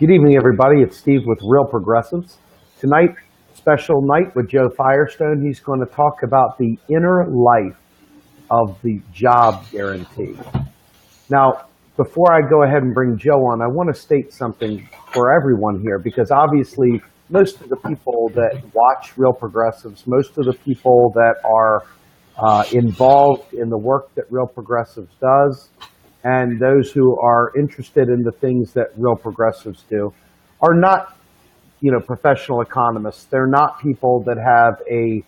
Good evening, everybody. It's Steve with Real Progressives. Tonight, special night with Joe Firestone. He's going to talk about the inner life of the job guarantee. Now, before I go ahead and bring Joe on, I want to state something for everyone here, because obviously most of the people that watch Real Progressives, most of the people that are involved in the work that Real Progressives does, and those who are interested in the things that Real Progressives do are not, professional economists. They're not people that have a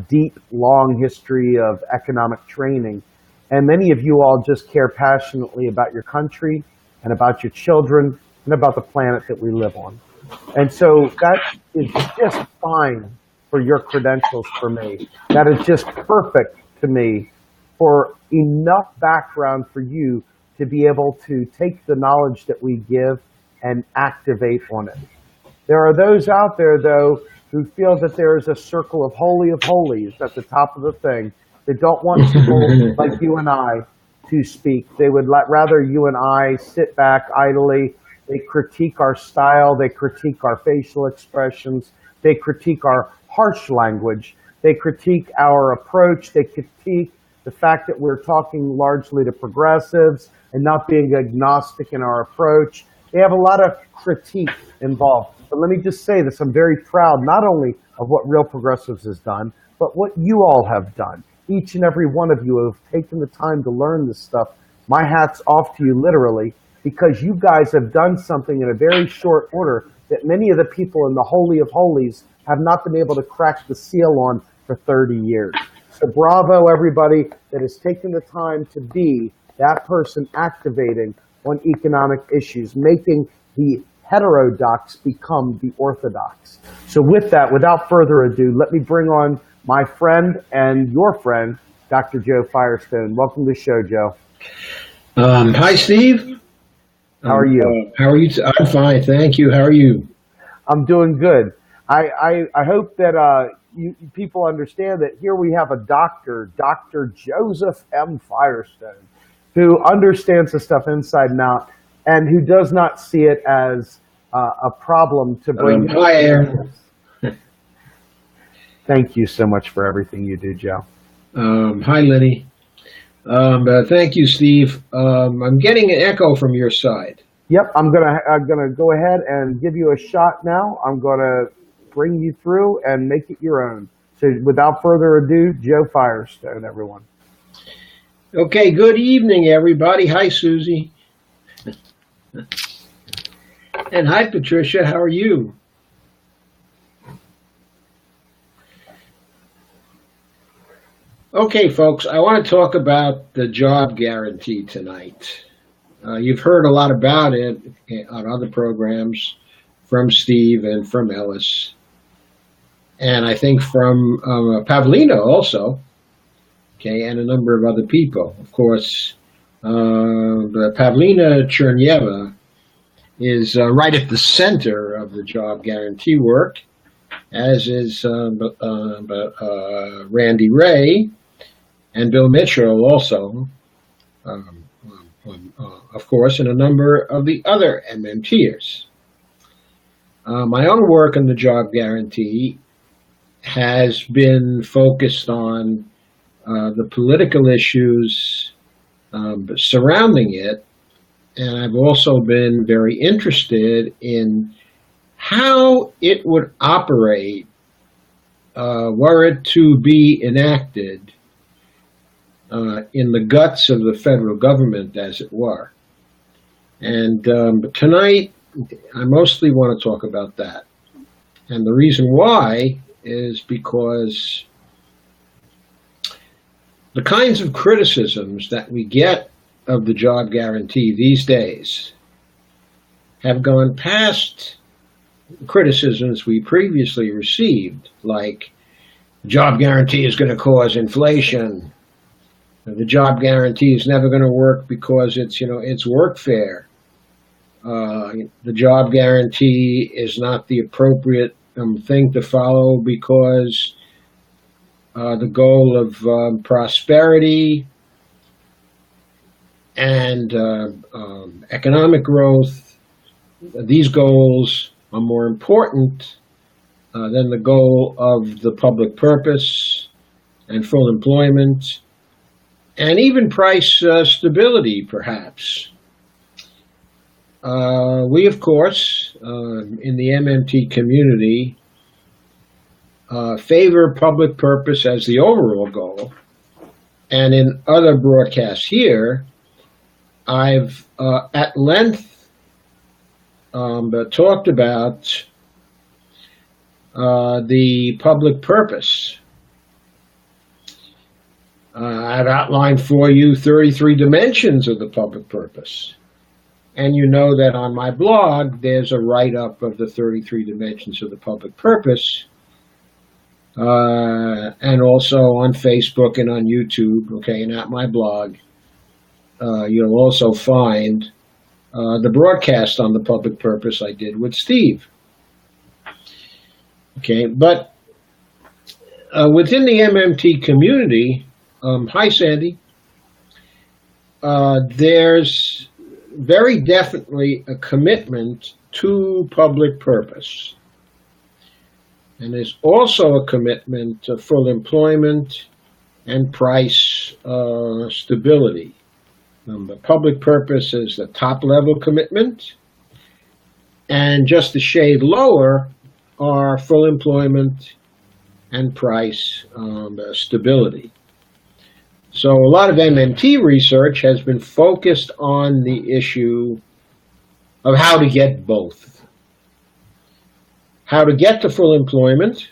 deep, long history of economic training. And many of you all just care passionately about your country and about your children and about the planet that we live on. And so that is just fine for your credentials for me. That is just perfect to me for enough background for you to be able to take the knowledge that we give and activate on it. There are those out there, though, who feel that there is a circle of holies at the top of the thing that don't want people like you and I to speak. They would rather you and I sit back idly. They critique our style. They critique our facial expressions. They critique our harsh language. They critique our approach. They critique the fact that we're talking largely to progressives and not being agnostic in our approach. They have a lot of critique involved. But let me just say this, I'm very proud not only of what Real Progressives has done, but what you all have done. Each and every one of you have taken the time to learn this stuff. My hat's off to you literally, because you guys have done something in a very short order that many of the people in the Holy of Holies have not been able to crack the seal on for 30 years. So bravo, everybody that has taken the time to be that person activating on economic issues, making the heterodox become the orthodox. So with that, without further ado, let me bring on my friend and your friend, Dr. Joe Firestone. Welcome to the show, Joe. Hi, Steve. How are you? How are you? I'm fine, thank you. How are you? I'm doing good. I hope that you people understand that here we have a doctor, Dr. Joseph M. Firestone, who understands the stuff inside and out and who does not see it as a problem to bring. Hi, Aaron. Thank you so much for everything you do, Joe. Hi, Lenny. Thank you, Steve. I'm getting an echo from your side. Yep, I'm gonna go ahead and give you a shot now. I'm gonna bring you through and make it your own. So without further ado, Joe Firestone, everyone. Okay, good evening, everybody. Hi, Susie. And hi, Patricia. How are you? Okay, folks, I want to talk about the job guarantee tonight. You've heard a lot about it on other programs from Steve and from Ellis, and I think from Pavlina also, okay, and a number of other people. Of course, Pavlina Chernyeva is right at the center of the job guarantee work, as is Randy Ray and Bill Mitchell also, of course, and a number of the other MMTers. My own work on the job guarantee has been focused on the political issues surrounding it, and I've also been very interested in how it would operate were it to be enacted in the guts of the federal government, as it were. And tonight, I mostly want to talk about that. And the reason why is because the kinds of criticisms that we get of the job guarantee these days have gone past criticisms we previously received, like job guarantee is going to cause inflation. The job guarantee is never going to work because it's workfare. The job guarantee is not the appropriate thing to follow because the goal of prosperity and economic growth these goals are more important than the goal of the public purpose and full employment, and even price stability, perhaps. We, of course, in the MMT community, favor public purpose as the overall goal. And in other broadcasts here, I've at length talked about the public purpose. I've outlined for you 33 dimensions of the public purpose. And you know that on my blog, there's a write-up of the 33 dimensions of the public purpose. And also on Facebook and on YouTube, okay, and at my blog, you'll also find the broadcast on the public purpose I did with Steve. Okay, but within the MMT community, hi Sandy, there's very definitely a commitment to public purpose. And there's also a commitment to full employment and price stability. The public purpose is the top level commitment, and just a shade lower are full employment and price stability. So a lot of MMT research has been focused on the issue of how to get both. How to get to full employment,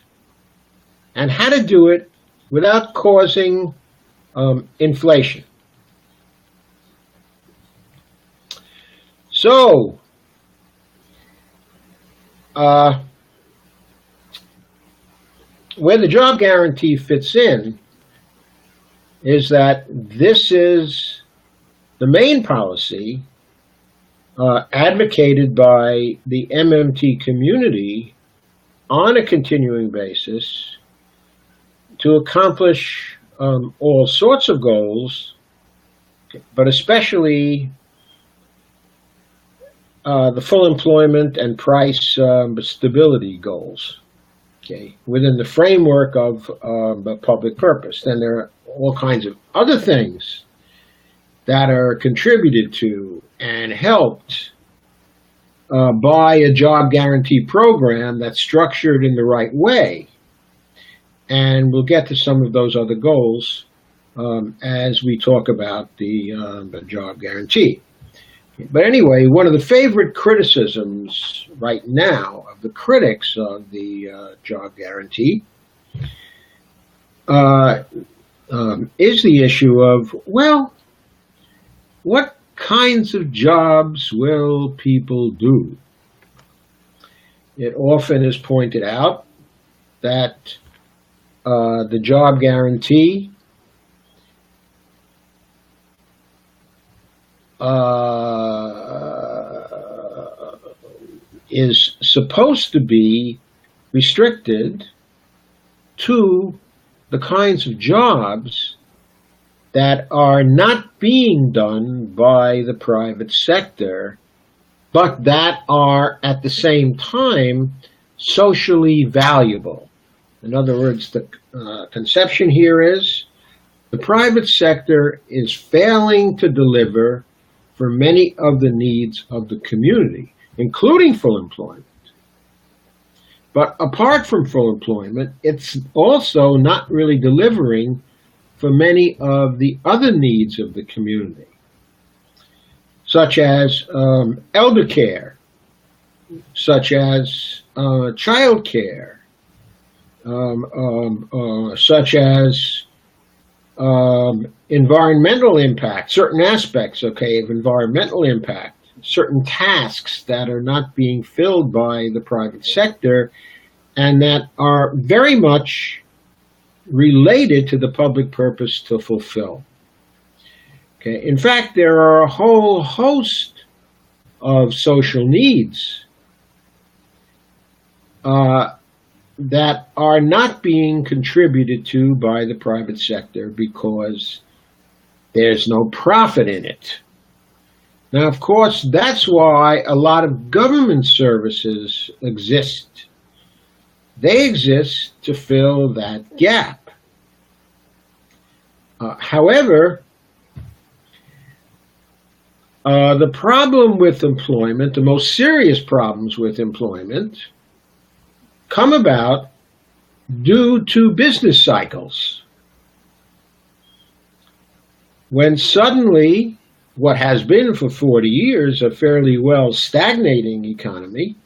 and how to do it without causing inflation. So, where the job guarantee fits in is that this is the main policy advocated by the MMT community on a continuing basis to accomplish all sorts of goals, but especially the full employment and price stability goals, okay, within the framework of the public purpose. Then there are all kinds of other things that are contributed to and helped by a job guarantee program that's structured in the right way. And we'll get to some of those other goals as we talk about the job guarantee. But anyway, one of the favorite criticisms right now of the critics of the job guarantee is the issue of, well, what kinds of jobs will people do? It often is pointed out that the job guarantee is supposed to be restricted to the kinds of jobs that are not being done by the private sector, but that are at the same time socially valuable. In other words, the conception here is the private sector is failing to deliver for many of the needs of the community, including full employment. But apart from full employment, it's also not really delivering for many of the other needs of the community, such as elder care, such as child care, such as environmental impact, certain aspects, okay, of environmental impact, certain tasks that are not being filled by the private sector and that are very much related to the public purpose to fulfill. Okay. In fact, there are a whole host of social needs that are not being contributed to by the private sector because there's no profit in it. Now, of course, that's why a lot of government services exist. They exist to fill that gap. However, the problem with employment, the most serious problems with employment, come about due to business cycles. When suddenly, what has been for 40 years a fairly well stagnating economy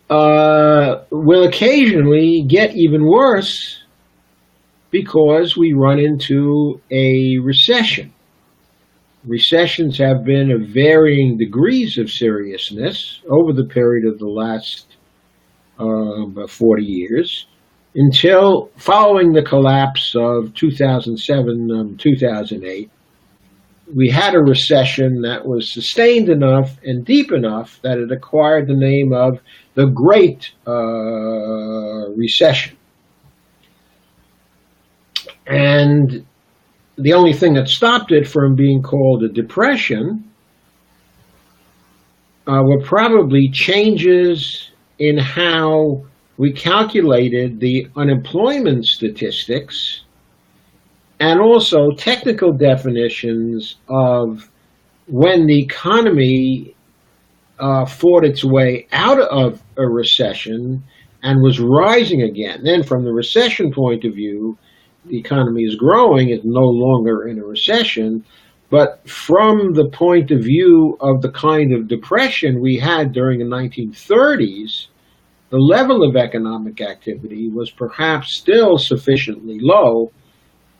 will occasionally get even worse because we run into a recession. Recessions have been of varying degrees of seriousness over the period of the last 40 years until following the collapse of 2007, 2008. We had a recession that was sustained enough and deep enough that it acquired the name of the Great Recession. And the only thing that stopped it from being called a depression were probably changes in how we calculated the unemployment statistics and also technical definitions of when the economy fought its way out of a recession and was rising again. Then from the recession point of view, the economy is growing, it's no longer in a recession. But from the point of view of the kind of depression we had during the 1930s, the level of economic activity was perhaps still sufficiently low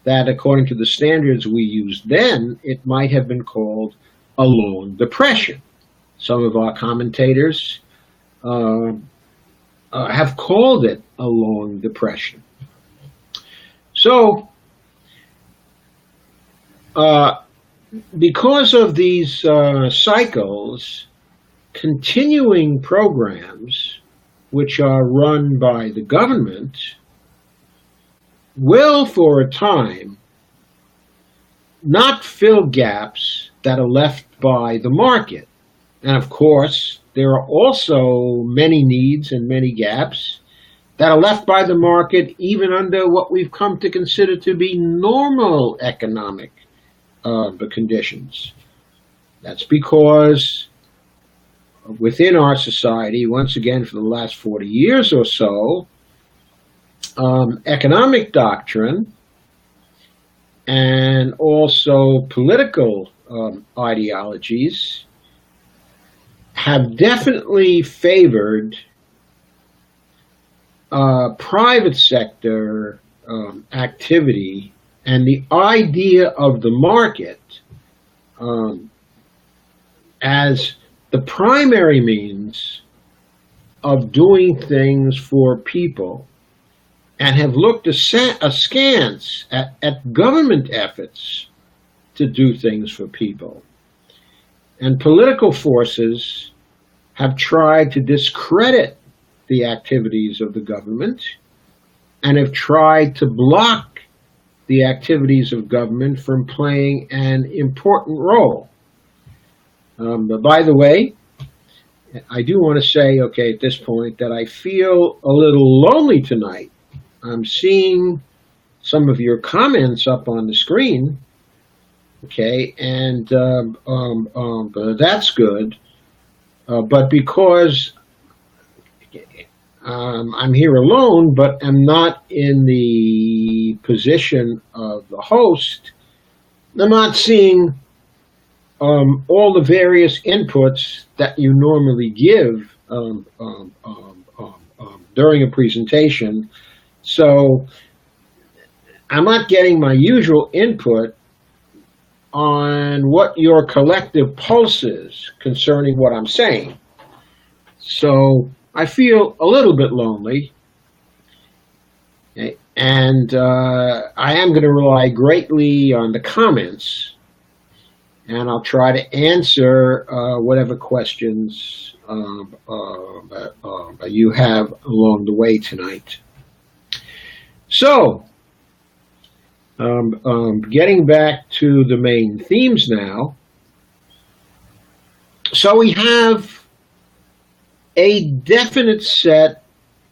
that according to the standards we used then, it might have been called a long depression. Some of our commentators have called it a long depression. So, because of these cycles, continuing programs which are run by the government will, for a time, not fill gaps that are left by the market. And of course, there are also many needs and many gaps that are left by the market even under what we've come to consider to be normal economic conditions. That's because within our society, once again for the last 40 years or so, economic doctrine and also political ideologies have definitely favored private sector activity and the idea of the market as the primary means of doing things for people, and have looked askance at government efforts to do things for people. And political forces have tried to discredit the activities of the government and have tried to block the activities of government from playing an important role. But by the way, I do want to say, okay, at this point, that I feel a little lonely tonight. I'm seeing some of your comments up on the screen, okay, and that's good. But because I'm here alone, but I'm not in the position of the host, I'm not seeing all the various inputs that you normally give during a presentation. So I'm not getting my usual input on what your collective pulse is concerning what I'm saying. So I feel a little bit lonely. Okay. And I am going to rely greatly on the comments, and I'll try to answer whatever questions you have along the way tonight. So, Getting back to the main themes now. So we have a definite set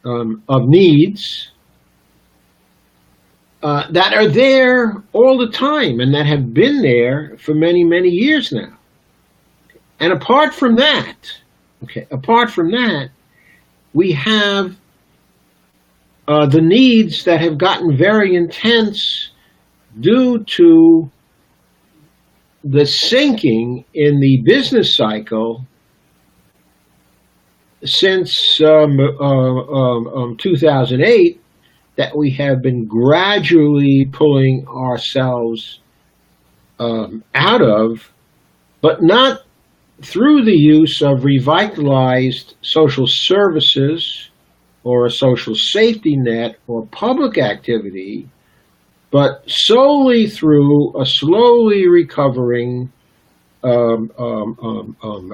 of needs that are there all the time and that have been there for many, many years now. And apart from that, we have the needs that have gotten very intense due to the sinking in the business cycle since 2008 that we have been gradually pulling ourselves out of, but not through the use of revitalized social services or a social safety net or public activity, but solely through a slowly recovering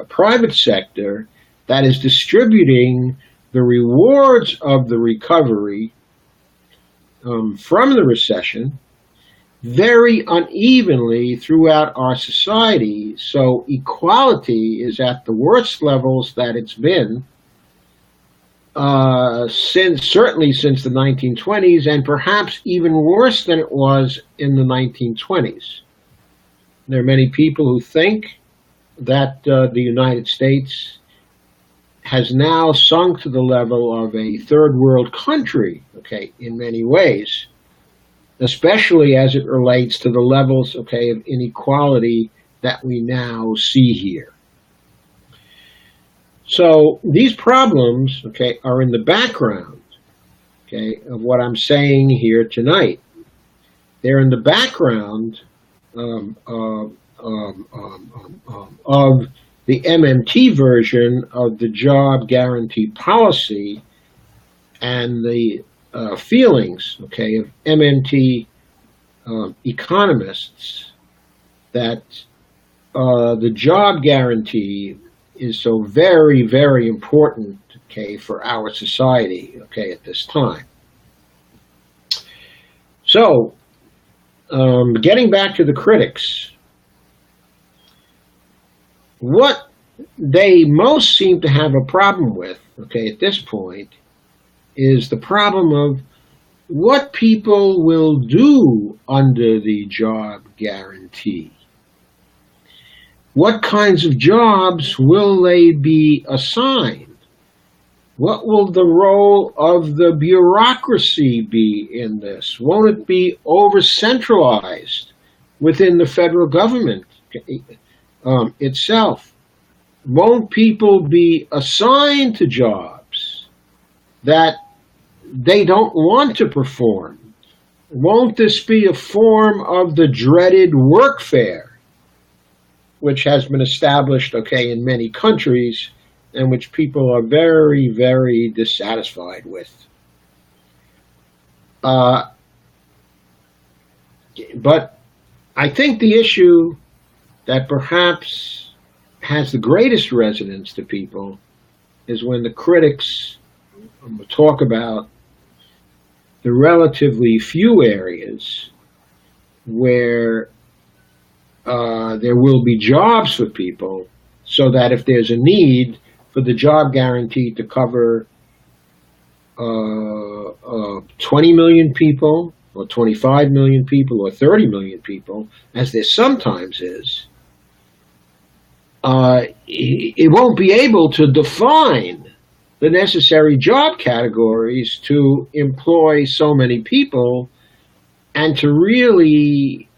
private sector that is distributing the rewards of the recovery from the recession very unevenly throughout our society. So equality is at the worst levels that it's been certainly since the 1920s, and perhaps even worse than it was in the 1920s. There are many people who think that the United States has now sunk to the level of a third world country, in many ways, especially as it relates to the levels, of inequality that we now see here. So these problems, are in the background, of what I'm saying here tonight. They're in the background of the MMT version of the job guarantee policy and the feelings, of MMT economists that the job guarantee is so very, very important, for our society, at this time. So, getting back to the critics, what they most seem to have a problem with, at this point, is the problem of what people will do under the job guarantee. What kinds of jobs will they be assigned? What will the role of the bureaucracy be in this? Won't it be over-centralized within the federal government itself? Won't people be assigned to jobs that they don't want to perform? Won't this be a form of the dreaded workfare, which has been established, in many countries, and which people are very, very dissatisfied with? But I think the issue that perhaps has the greatest resonance to people is when the critics talk about the relatively few areas where there will be jobs for people, so that if there's a need for the job guarantee to cover 20 million people, or 25 million people, or 30 million people, as there sometimes is, it won't be able to define the necessary job categories to employ so many people and to really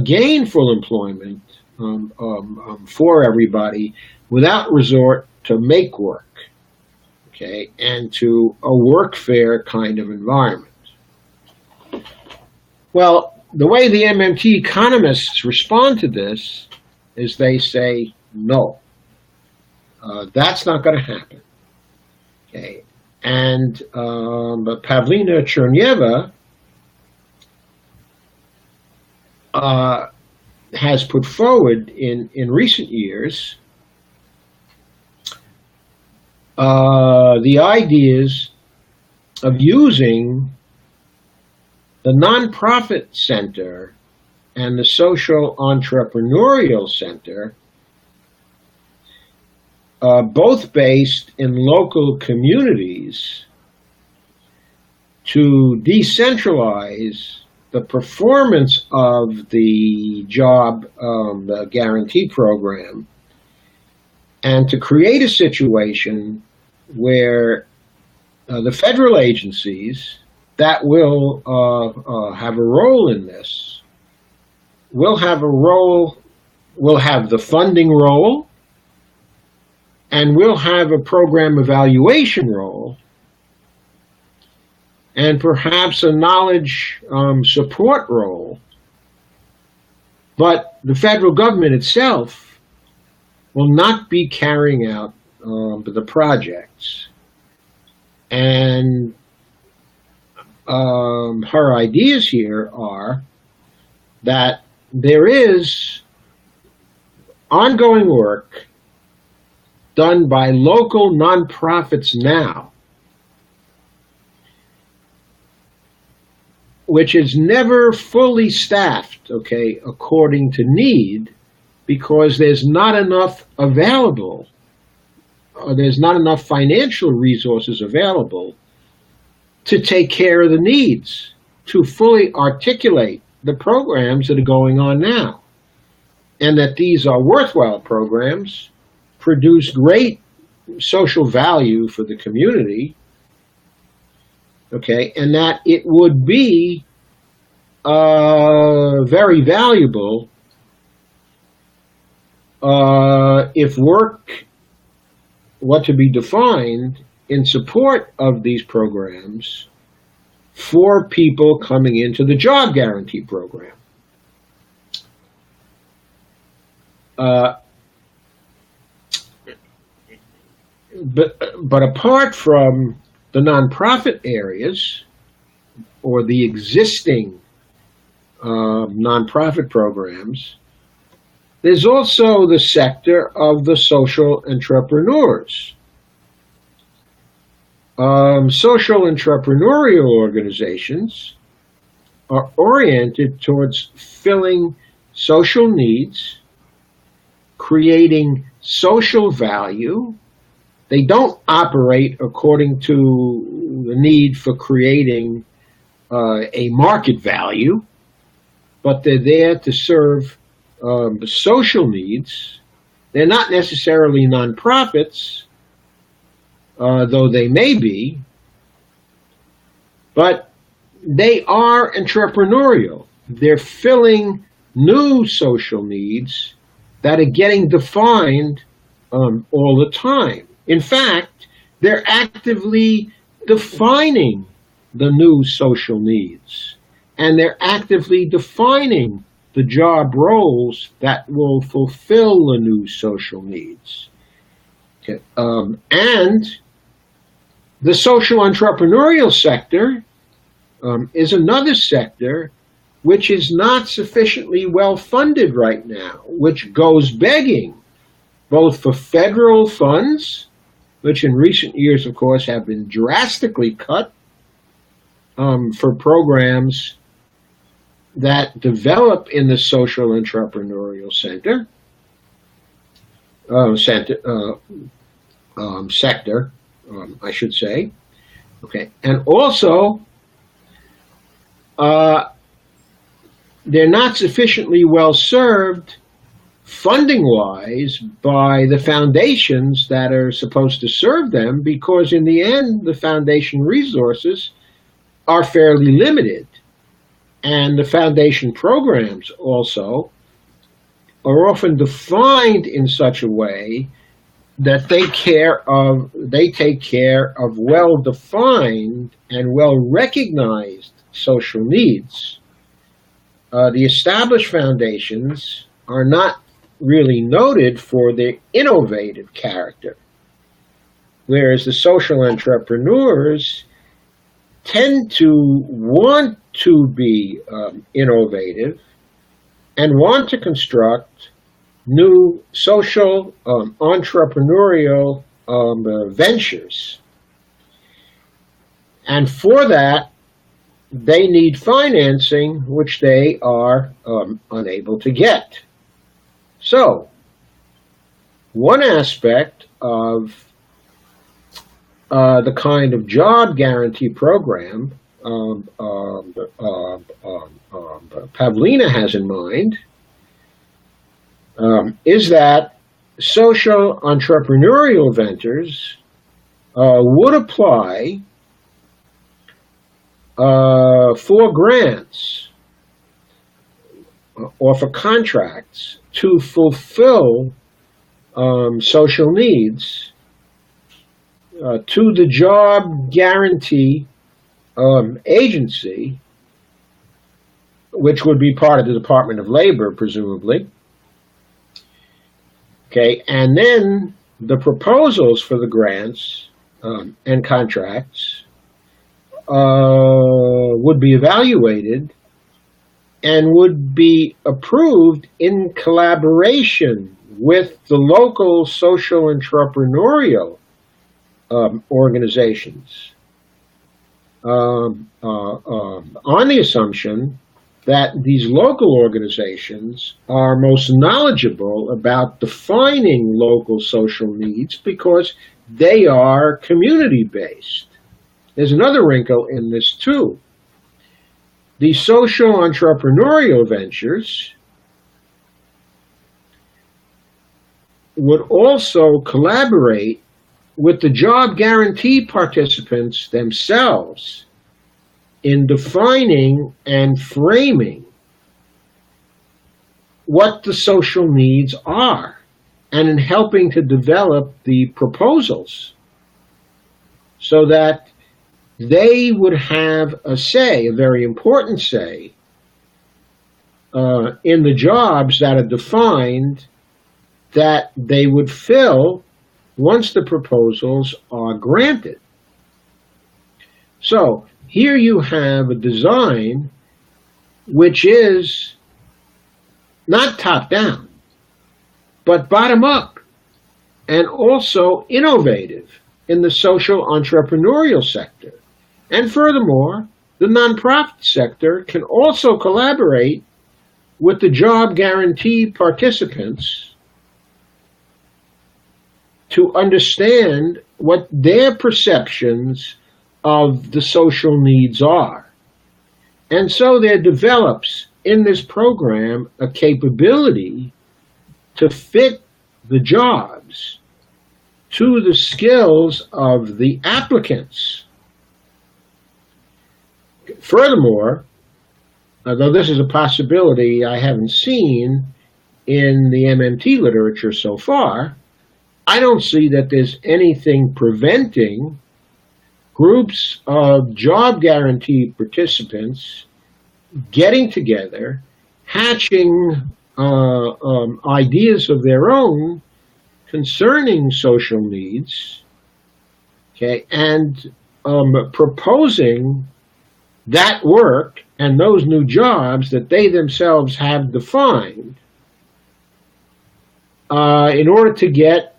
gain full employment for everybody without resort to make work, and to a workfare kind of environment. Well, the way the MMT economists respond to this is they say, no, that's not going to happen. And Pavlina Cherneva has put forward in recent years the ideas of using The Nonprofit Center and the Social Entrepreneurial Center, both based in local communities, to decentralize the performance of the job guarantee program and to create a situation where the federal agencies that will have a role in this will have the funding role, and will have a program evaluation role, and perhaps a knowledge support role. But the federal government itself will not be carrying out the projects. And her ideas here are that there is ongoing work done by local nonprofits now, which is never fully staffed, okay, according to need, because there's not enough available, or there's not enough financial resources available to take care of the needs, to fully articulate the programs that are going on now. And that these are worthwhile programs, produce great social value for the community, okay, and that it would be very valuable if work were to be defined in support of these programs for people coming into the job guarantee program. But apart from the nonprofit areas or the existing nonprofit programs, there's also the sector of the social entrepreneurs. Social entrepreneurial organizations are oriented towards filling social needs, creating social value. They don't operate according to the need for creating a market value, but they're there to serve social needs. They're not necessarily nonprofits, though they may be, but they are entrepreneurial. They're filling new social needs that are getting defined all the time. In fact, they're actively defining the new social needs, and they're actively defining the job roles that will fulfill the new social needs. Okay. And the social entrepreneurial sector is another sector which is not sufficiently well funded right now, which goes begging both for federal funds, which in recent years, of course, have been drastically cut for programs that develop in the social entrepreneurial sector, I should say. Okay, and also they're not sufficiently well served funding-wise by the foundations that are supposed to serve them, because in the end, the foundation resources are fairly limited. And the foundation programs also are often defined in such a way that they take care of well-defined and well-recognized social needs. The established foundations are not really noted for their innovative character, whereas the social entrepreneurs tend to want to be innovative and want to construct new social entrepreneurial ventures. And for that, they need financing, which they are unable to get. So, one aspect of the kind of job guarantee program Pavlina has in mind is that social entrepreneurial ventures would apply for grants or for contracts to fulfill social needs to the job guarantee agency, which would be part of the Department of Labor, presumably. Okay, and then the proposals for the grants and contracts would be evaluated and would be approved in collaboration with the local social entrepreneurial organizations on the assumption that these local organizations are most knowledgeable about defining local social needs because they are community-based. There's another wrinkle in this too. The social entrepreneurial ventures would also collaborate with the job guarantee participants themselves in defining and framing what the social needs are and in helping to develop the proposals so that they would have a say, a very important say, in the jobs that are defined that they would fill once the proposals are granted. So here you have a design which is not top-down, but bottom-up, and also innovative in the social entrepreneurial sector. And furthermore, the nonprofit sector can also collaborate with the job guarantee participants to understand what their perceptions of the social needs are. And so there develops in this program a capability to fit the jobs to the skills of the applicants. Furthermore, although this is a possibility I haven't seen in the MMT literature so far, I don't see that there's anything preventing groups of job guarantee participants getting together, hatching ideas of their own concerning social needs, okay, and proposing that work and those new jobs that they themselves have defined in order to get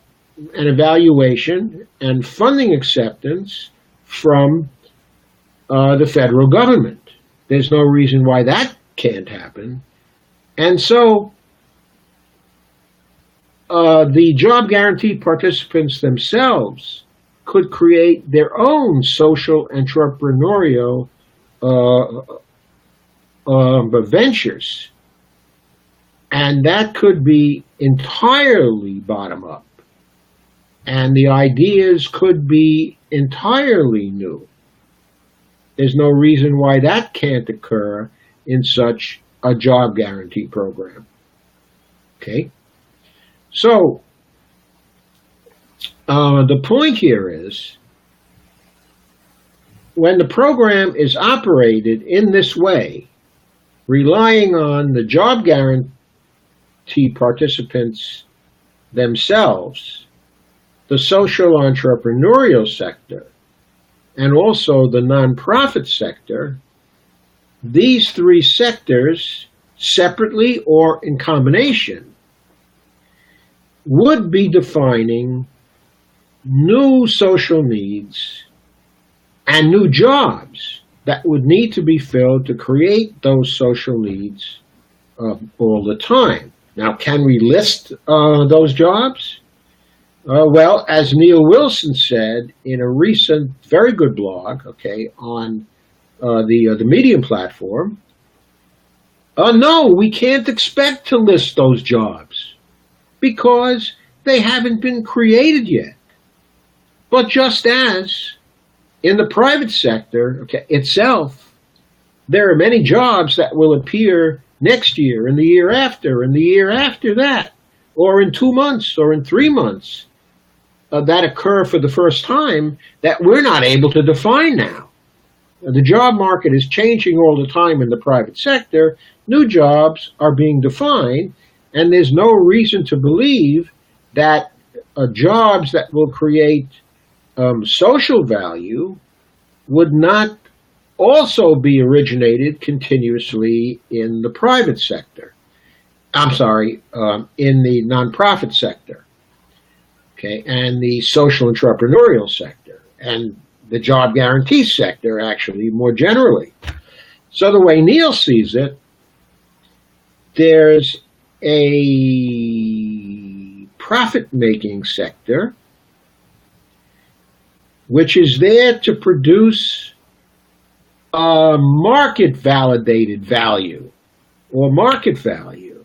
an evaluation and funding acceptance from the federal government. There's no reason why that can't happen. And so the job guarantee participants themselves could create their own social entrepreneurial ventures. And that could be entirely bottom up. And the ideas could be entirely new. There's no reason why that can't occur in such a job guarantee program. Okay? So, the point here is, when the program is operated in this way, relying on the job guarantee participants themselves, the social entrepreneurial sector, and also the nonprofit sector, these three sectors, separately or in combination, would be defining new social needs and new jobs that would need to be filled to create those social needs all the time. Now, can we list those jobs? Well, as Neil Wilson said in a recent very good blog, okay, on the Medium platform, no, we can't expect to list those jobs because they haven't been created yet. But just as in the private sector itself, there are many jobs that will appear next year, and the year after, and the year after that, or in 2 months, or in 3 months, that occur for the first time that we're not able to define now. The job market is changing all the time in the private sector. New jobs are being defined, and there's no reason to believe that jobs that will create social value would not also be originated continuously in the private sector. I'm sorry, in the nonprofit sector, okay, and the social entrepreneurial sector, and the job guarantee sector, actually, more generally. So the way Neil sees it, there's a profit-making sector which is there to produce a market-validated value or market value.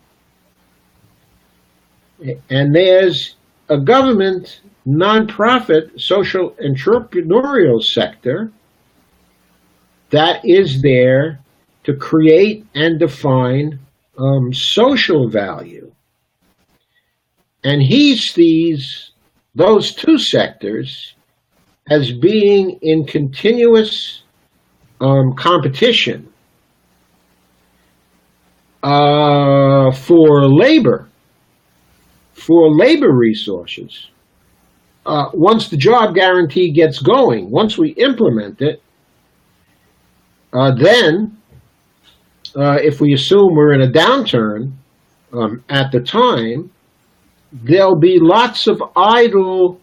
And there's a government, nonprofit, social entrepreneurial sector that is there to create and define social value. And he sees those two sectors as being in continuous competition for labor resources. Once the job guarantee gets going, once we implement it, then if we assume we're in a downturn at the time, there'll be lots of idle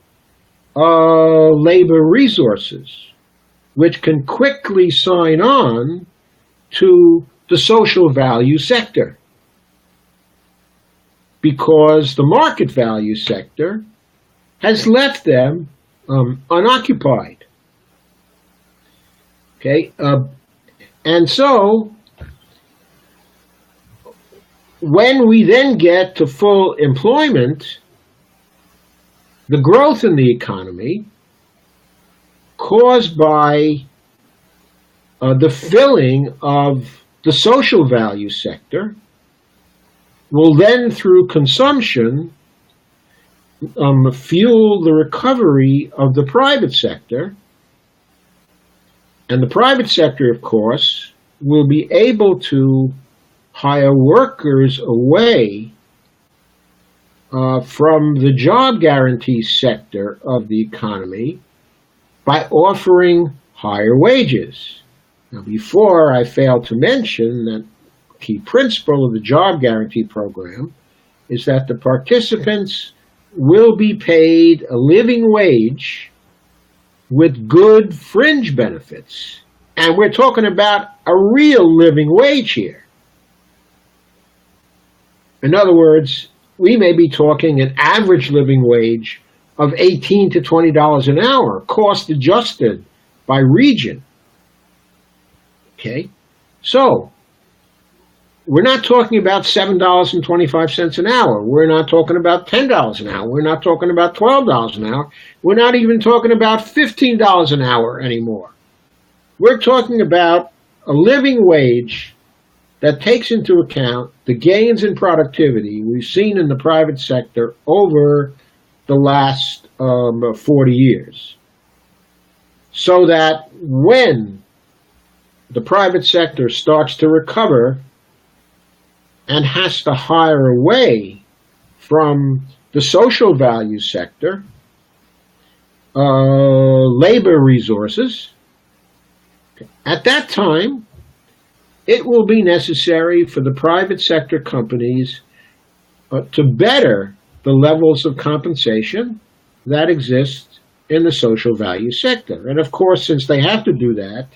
labor resources which can quickly sign on to the social value sector, because the market value sector has left them unoccupied. Okay, and so when we then get to full employment, the growth in the economy caused by the filling of the social value sector will then, through consumption, fuel the recovery of the private sector. And the private sector, of course, will be able to hire workers away from the job guarantee sector of the economy by offering higher wages. Now, before, I failed to mention that key principle of the job guarantee program is that the participants will be paid a living wage with good fringe benefits. And we're talking about a real living wage here. In other words, we may be talking an average living wage of $18 to $20 an hour, cost adjusted by region. Okay, so we're not talking about $7.25 an hour. We're not talking about $10 an hour. We're not talking about $12 an hour. We're not even talking about $15 an hour anymore. We're talking about a living wage that takes into account the gains in productivity we've seen in the private sector over the last 40 years. So that when the private sector starts to recover and has to hire away from the social value sector, labor resources, at that time, it will be necessary for the private sector companies to better the levels of compensation that exist in the social value sector. And of course, since they have to do that,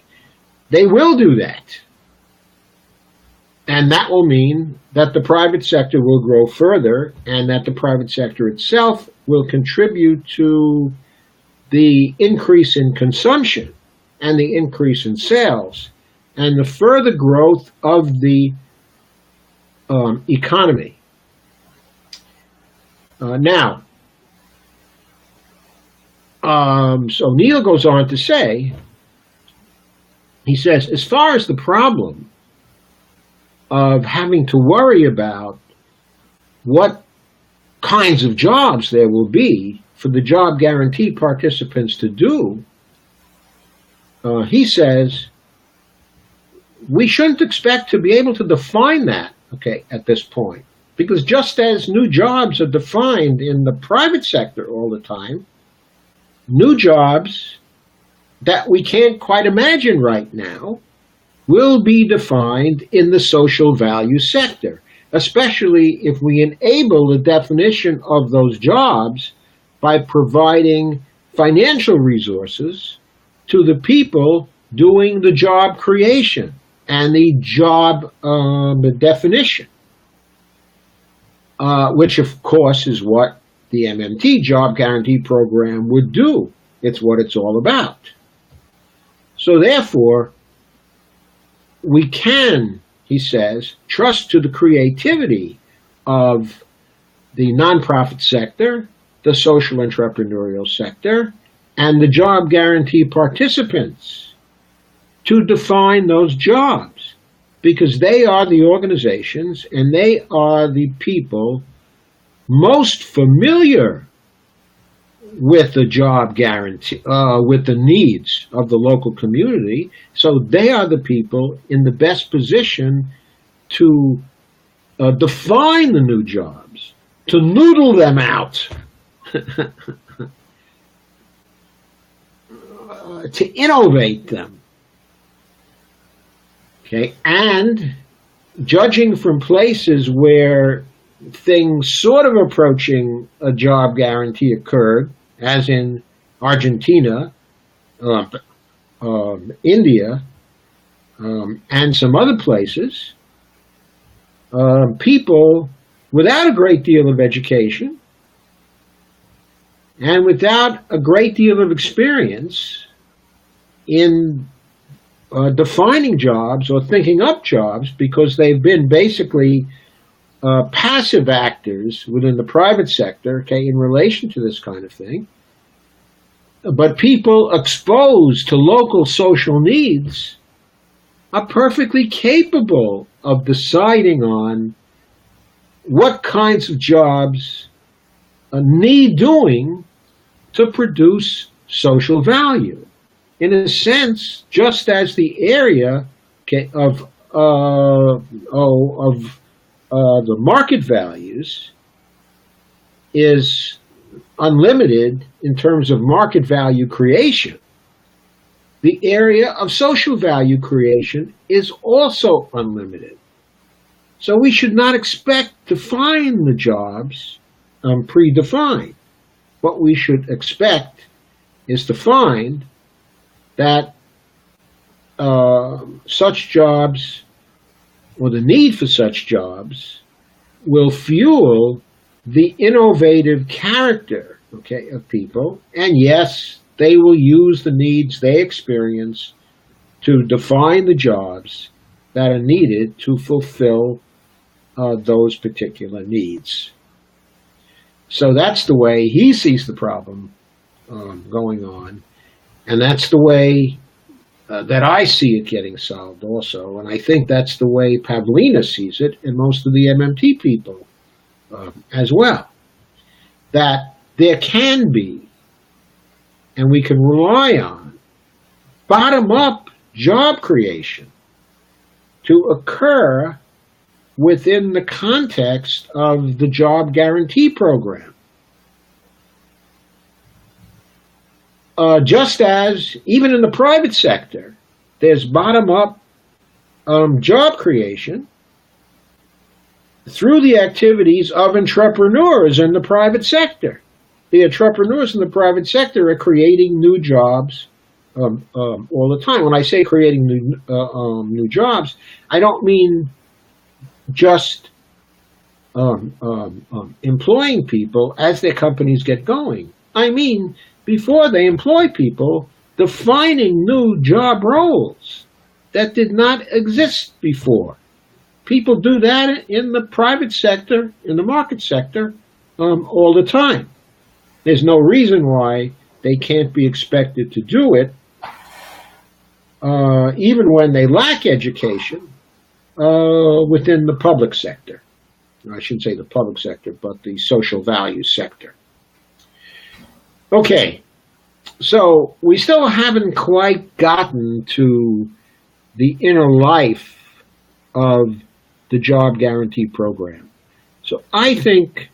They will do that. And that will mean that the private sector will grow further and that the private sector itself will contribute to the increase in consumption and the increase in sales and the further growth of the economy. So Neil goes on to say, he says, as far as the problem of having to worry about what kinds of jobs there will be for the job guarantee participants to do, he says, we shouldn't expect to be able to define that, at this point. Because just as new jobs are defined in the private sector all the time, new jobs that we can't quite imagine right now will be defined in the social value sector, especially if we enable the definition of those jobs by providing financial resources to the people doing the job creation and the job definition, which of course is what the MMT Job Guarantee Program would do. It's what it's all about. So therefore, we can, he says, trust to the creativity of the nonprofit sector, the social entrepreneurial sector, and the job guarantee participants to define those jobs, because they are the organizations and they are the people most familiar with the job guarantee, with the needs of the local community. So they are the people in the best position to define the new jobs, to noodle them out, to innovate them. And judging from places where things sort of approaching a job guarantee occurred, as in Argentina, India, and some other places, people without a great deal of education and without a great deal of experience in defining jobs or thinking up jobs, because they've been basically passive actors within the private sector, in relation to this kind of thing. But people exposed to local social needs are perfectly capable of deciding on what kinds of jobs need doing to produce social value. In a sense, just as the area of the market values is unlimited in terms of market value creation, the area of social value creation is also unlimited. So we should not expect to find the jobs predefined. What we should expect is to find that such jobs, or the need for such jobs, will fuel the innovative character, of people. And yes, they will use the needs they experience to define the jobs that are needed to fulfill those particular needs. So that's the way he sees the problem going on. And that's the way that I see it getting solved also. And I think that's the way Pavlina sees it, and most of the MMT people as well. That there can be, and we can rely on, bottom-up job creation to occur within the context of the job guarantee program. Just as, even in the private sector, there's bottom-up job creation through the activities of entrepreneurs in the private sector. The entrepreneurs in the private sector are creating new jobs all the time. When I say creating new jobs, I don't mean just employing people as their companies get going. I mean, before they employ people, defining new job roles that did not exist before. People do that in the private sector, in the market sector, all the time. There's no reason why they can't be expected to do it, even when they lack education, within the public sector. I shouldn't say the public sector, but the social value sector. Okay, so we still haven't quite gotten to the inner life of the job guarantee program. So I think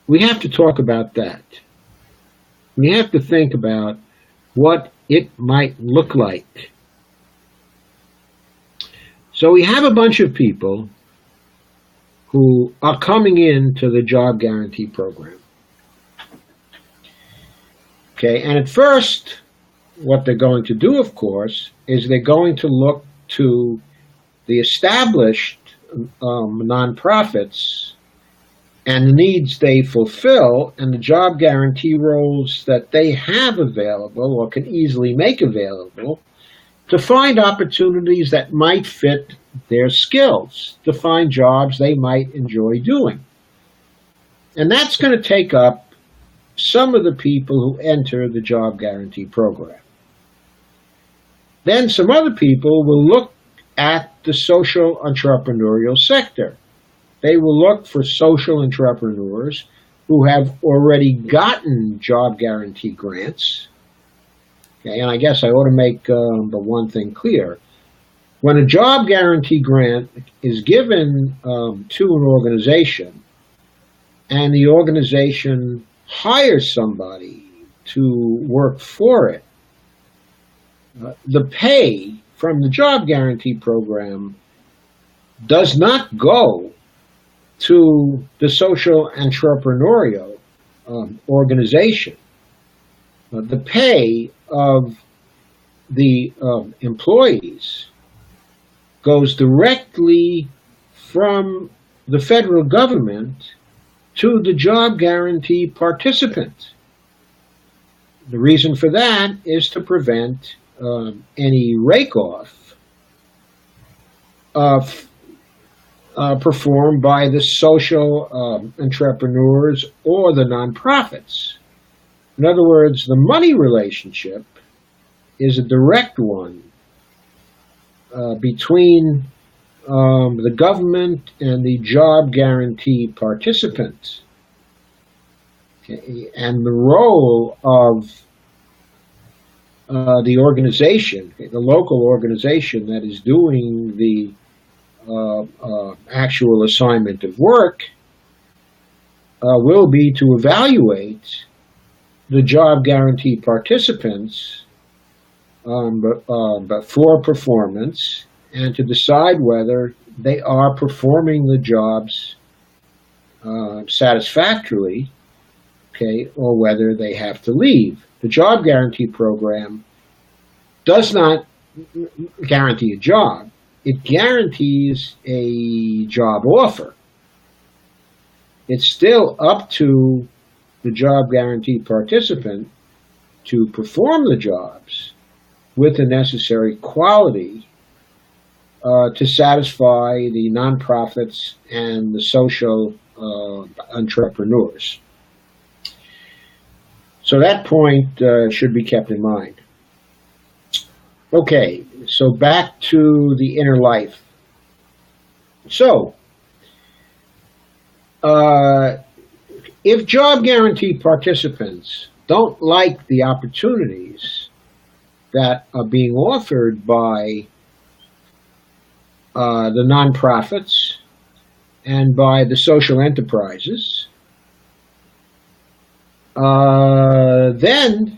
we have to talk about that. We have to think about what it might look like. So we have a bunch of people who are coming into the job guarantee program. Okay, and at first, what they're going to do, of course, is they're going to look to the established nonprofits and the needs they fulfill and the job guarantee roles that they have available or can easily make available to find opportunities that might fit their skills, to find jobs they might enjoy doing. And that's going to take up some of the people who enter the job guarantee program. Then some other people will look at the social entrepreneurial sector. They will look for social entrepreneurs who have already gotten job guarantee grants. Okay, and I guess I ought to make the one thing clear. When a job guarantee grant is given to an organization and the organization hires somebody to work for it, the pay from the job guarantee program does not go to the social entrepreneurial organization. The pay of the employees goes directly from the federal government to the job guarantee participant. The reason for that is to prevent any rake-off performed by the social entrepreneurs or the nonprofits. In other words, the money relationship is a direct one between the government and the job guarantee participant. Okay. And the role of the organization, the local organization that is doing the actual assignment of work, will be to evaluate the job guarantee participants but for performance and to decide whether they are performing the jobs satisfactorily, okay, or whether they have to leave. The job guarantee program does not guarantee a job. It guarantees a job offer. It's still up to the job guarantee participant to perform the jobs with the necessary quality to satisfy the nonprofits and the social entrepreneurs. So that point should be kept in mind. Okay, so back to the inner life. So, if job guarantee participants don't like the opportunities that are being offered by the nonprofits and by the social enterprises, then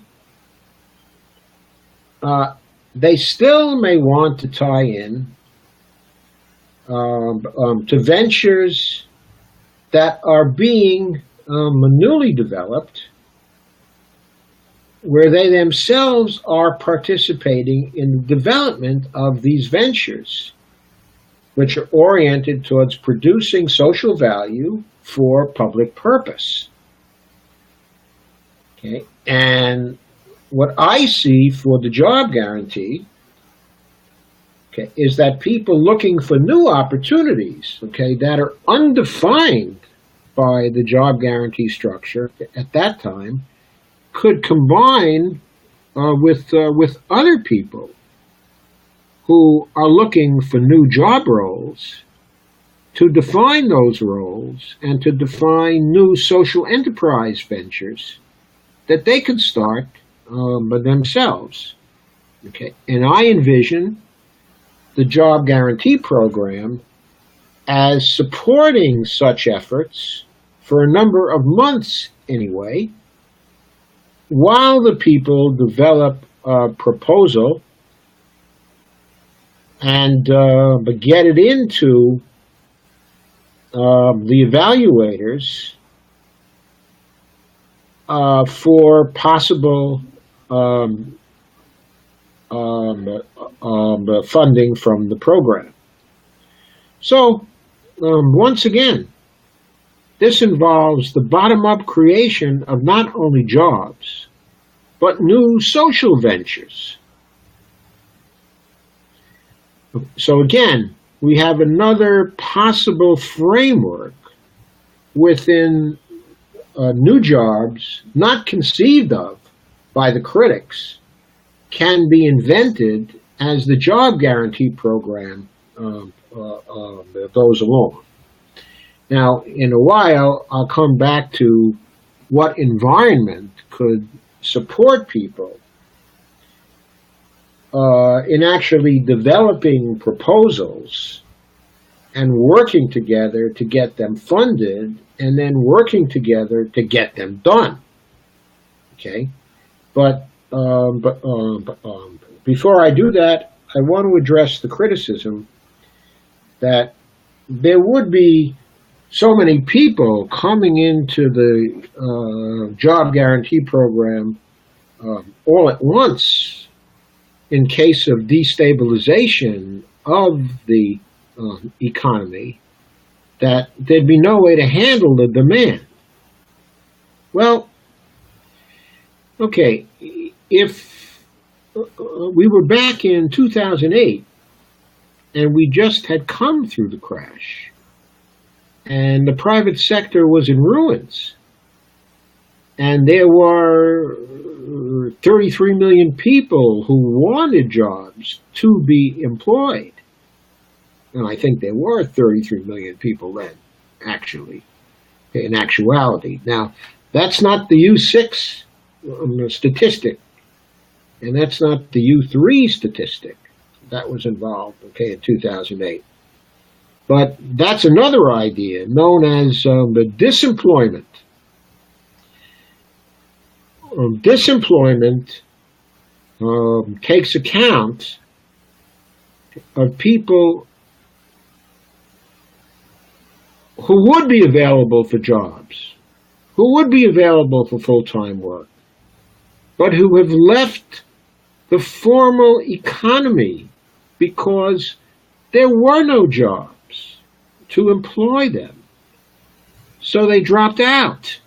they still may want to tie in to ventures that are being newly developed where they themselves are participating in the development of these ventures, which are oriented towards producing social value for public purpose. Okay, and what I see for the job guarantee, okay, is that people looking for new opportunities, okay, that are undefined by the job guarantee structure at that time, could combine with other people who are looking for new job roles to define those roles and to define new social enterprise ventures that they could start by themselves. Okay, and I envision the job guarantee program as supporting such efforts for a number of months anyway, while the people develop a proposal and get it into the evaluators for possible funding from the program. So, once again, this involves the bottom-up creation of not only jobs, but new social ventures. So again, we have another possible framework within new jobs, not conceived of by the critics, can be invented as the job guarantee program goes along. Now, in a while, I'll come back to what environment could support people in actually developing proposals and working together to get them funded, and then working together to get them done. Okay, but before I do that, I want to address the criticism that there would be so many people coming into the job guarantee program all at once in case of destabilization of the economy, that there'd be no way to handle the demand. Well, okay, if we were back in 2008 and we just had come through the crash, and the private sector was in ruins, and there were 33 million people who wanted jobs to be employed. And I think there were 33 million people then, actually, in actuality. Now, that's not the U6 statistic, and that's not the U3 statistic that was involved, okay, in 2008. But that's another idea known as the disemployment. Disemployment takes account of people who would be available for jobs, who would be available for full-time work, but who have left the formal economy because there were no jobs to employ them. So they dropped out.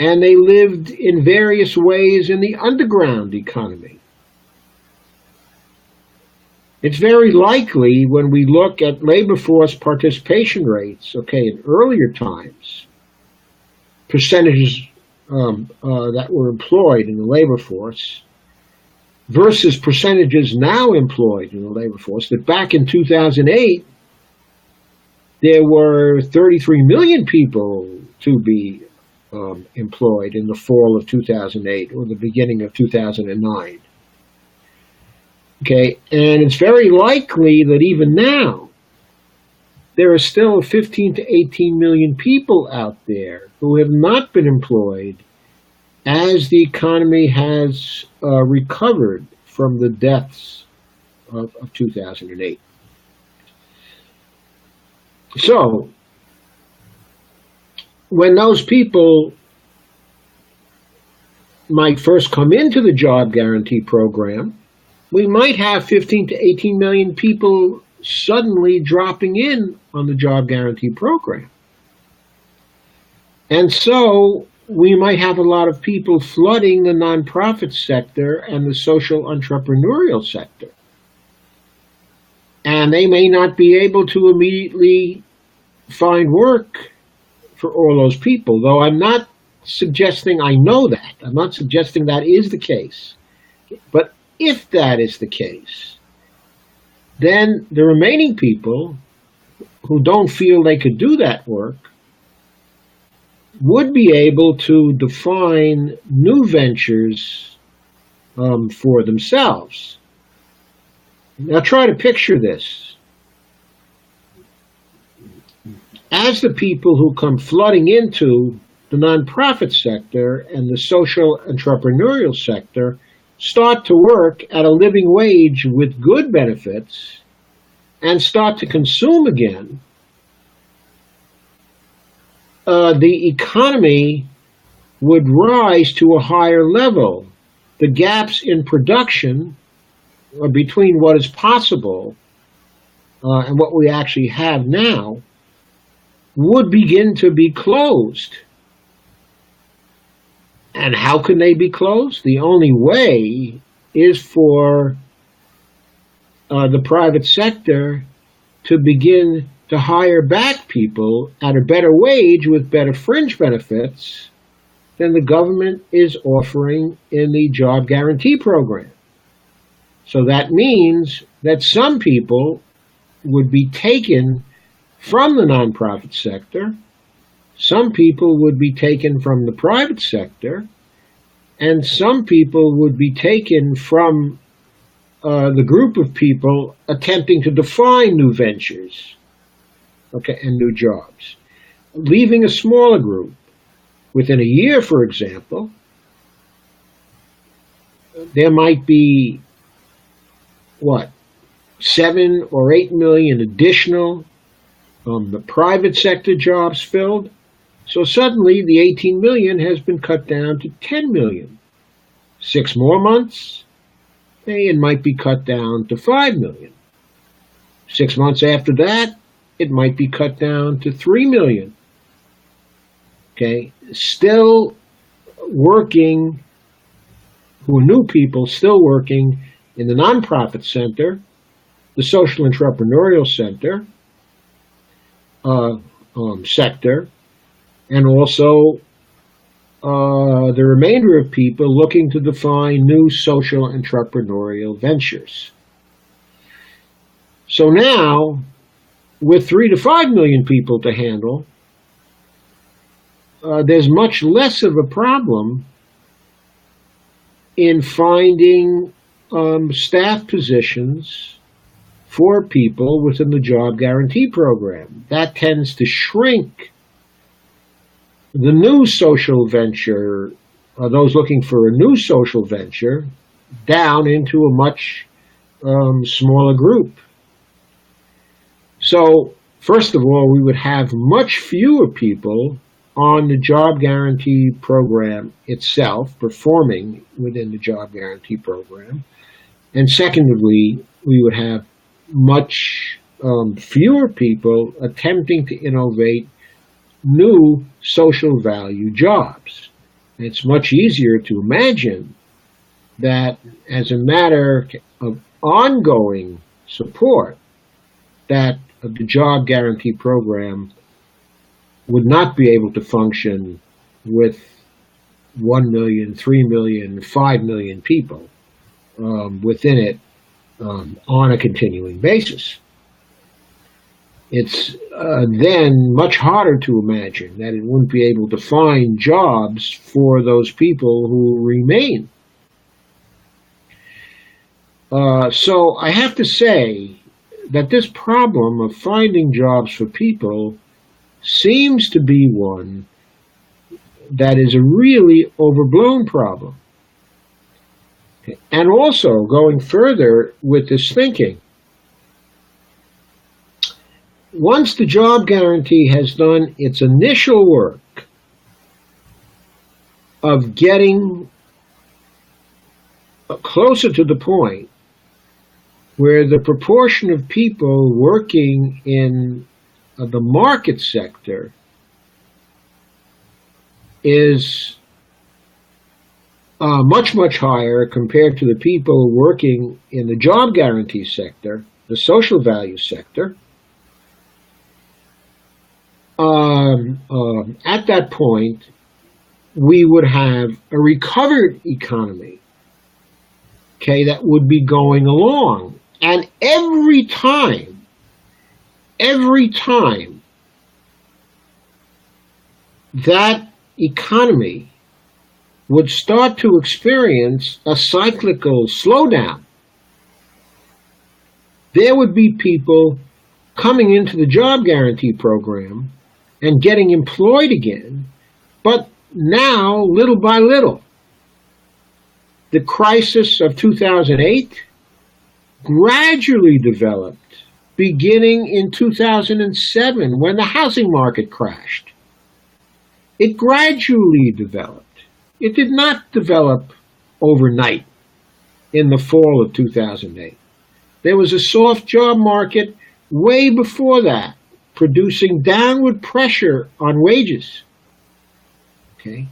And they lived in various ways in the underground economy. It's very likely when we look at labor force participation rates, okay, in earlier times, percentages that were employed in the labor force versus percentages now employed in the labor force, that back in 2008, there were 33 million people to be employed in the fall of 2008 or the beginning of 2009. Okay, and it's very likely that even now, there are still 15 to 18 million people out there who have not been employed as the economy has recovered from the depths of 2008. So, when those people might first come into the job guarantee program, we might have 15 to 18 million people suddenly dropping in on the job guarantee program. And so we might have a lot of people flooding the nonprofit sector and the social entrepreneurial sector. And they may not be able to immediately find work for all those people, though I'm not suggesting I know that. I'm not suggesting that is the case. But if that is the case, then the remaining people who don't feel they could do that work would be able to define new ventures for themselves. Now try to picture this. As the people who come flooding into the nonprofit sector and the social entrepreneurial sector start to work at a living wage with good benefits and start to consume again, the economy would rise to a higher level. The gaps in production between what is possible and what we actually have now would begin to be closed. And how can they be closed? The only way is for the private sector to begin to hire back people at a better wage with better fringe benefits than the government is offering in the job guarantee program. So that means that some people would be taken from the nonprofit sector, some people would be taken from the private sector, and some people would be taken from the group of people attempting to define new ventures, okay, and new jobs, leaving a smaller group. Within a year, for example, there might be, 7 or 8 million additional the private sector jobs filled. So suddenly the 18 million has been cut down to 10 million. 6 more months, it might be cut down to 5 million. 6 months after that, it might be cut down to 3 million. Okay, still working, who are new people, still working in the nonprofit center, the social entrepreneurial center, sector, and also the remainder of people looking to define new social entrepreneurial ventures. So now, with 3 to 5 million people to handle, there's much less of a problem in finding staff positions for people within the job guarantee program. That tends to shrink the new social venture, those looking for a new social venture, down into a much smaller group. So, first of all, we would have much fewer people on the job guarantee program itself, performing within the job guarantee program. And secondly, we would have much fewer people attempting to innovate new social value jobs. It's much easier to imagine that as a matter of ongoing support, that the job guarantee program would not be able to function with 1 million, 3 million, 5 million people within it on a continuing basis. It's then much harder to imagine that it wouldn't be able to find jobs for those people who remain. So I have to say that this problem of finding jobs for people seems to be one that is a really overblown problem. And also, going further with this thinking, once the job guarantee has done its initial work of getting closer to the point where the proportion of people working in the market sector is much, much higher compared to the people working in the job guarantee sector, the social value sector. At that point, we would have a recovered economy, okay, that would be going along. And every time that economy would start to experience a cyclical slowdown, there would be people coming into the job guarantee program and getting employed again, but now, little by little. The crisis of 2008 gradually developed, beginning in 2007 when the housing market crashed. It gradually developed. It did not develop overnight in the fall of 2008. There was a soft job market way before that, producing downward pressure on wages. Okay?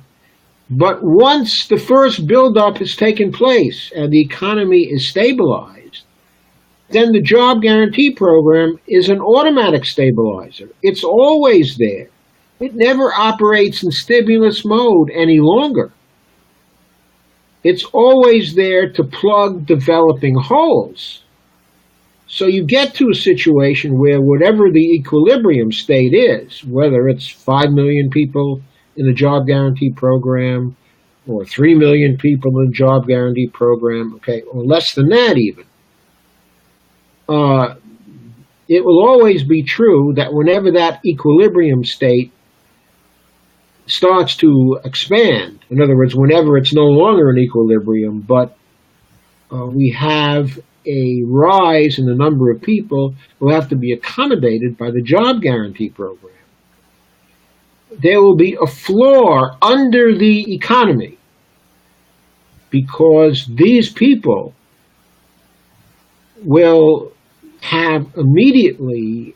But once the first buildup has taken place and the economy is stabilized, then the job guarantee program is an automatic stabilizer. It's always there. It never operates in stimulus mode any longer. It's always there to plug developing holes. So you get to a situation where whatever the equilibrium state is, whether it's 5 million people in the job guarantee program or 3 million people in the job guarantee program, okay, or less than that even, it will always be true that whenever that equilibrium state starts to expand, in other words, whenever it's no longer in equilibrium, but we have a rise in the number of people who have to be accommodated by the job guarantee program, there will be a floor under the economy because these people will have immediately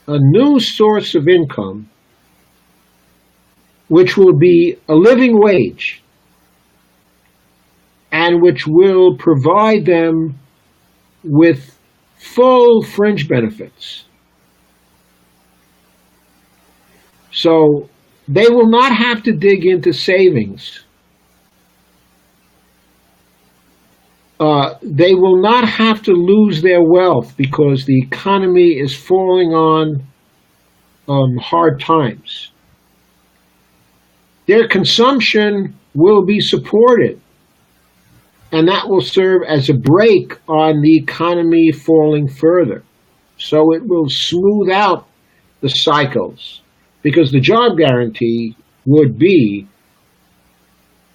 a new source of income, which will be a living wage and which will provide them with full fringe benefits. So they will not have to dig into savings. They will not have to lose their wealth because the economy is falling on hard times. Their consumption will be supported, and that will serve as a brake on the economy falling further. So it will smooth out the cycles, because the job guarantee would be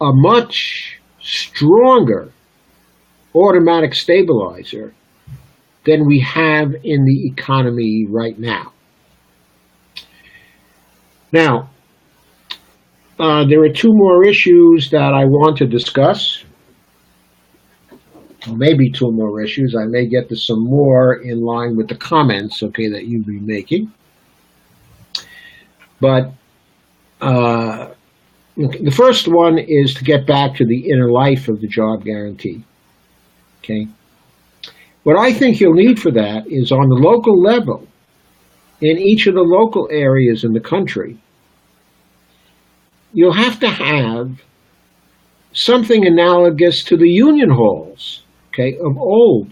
a much stronger automatic stabilizer than we have in the economy right now. Now, there are two more issues that I want to discuss. Maybe two more issues. I may get to some more in line with the comments, okay, that you've been making. But the first one is to get back to the inner life of the job guarantee. Okay. What I think you'll need for that is on the local level, in each of the local areas in the country, you'll have to have something analogous to the union halls, okay, of old,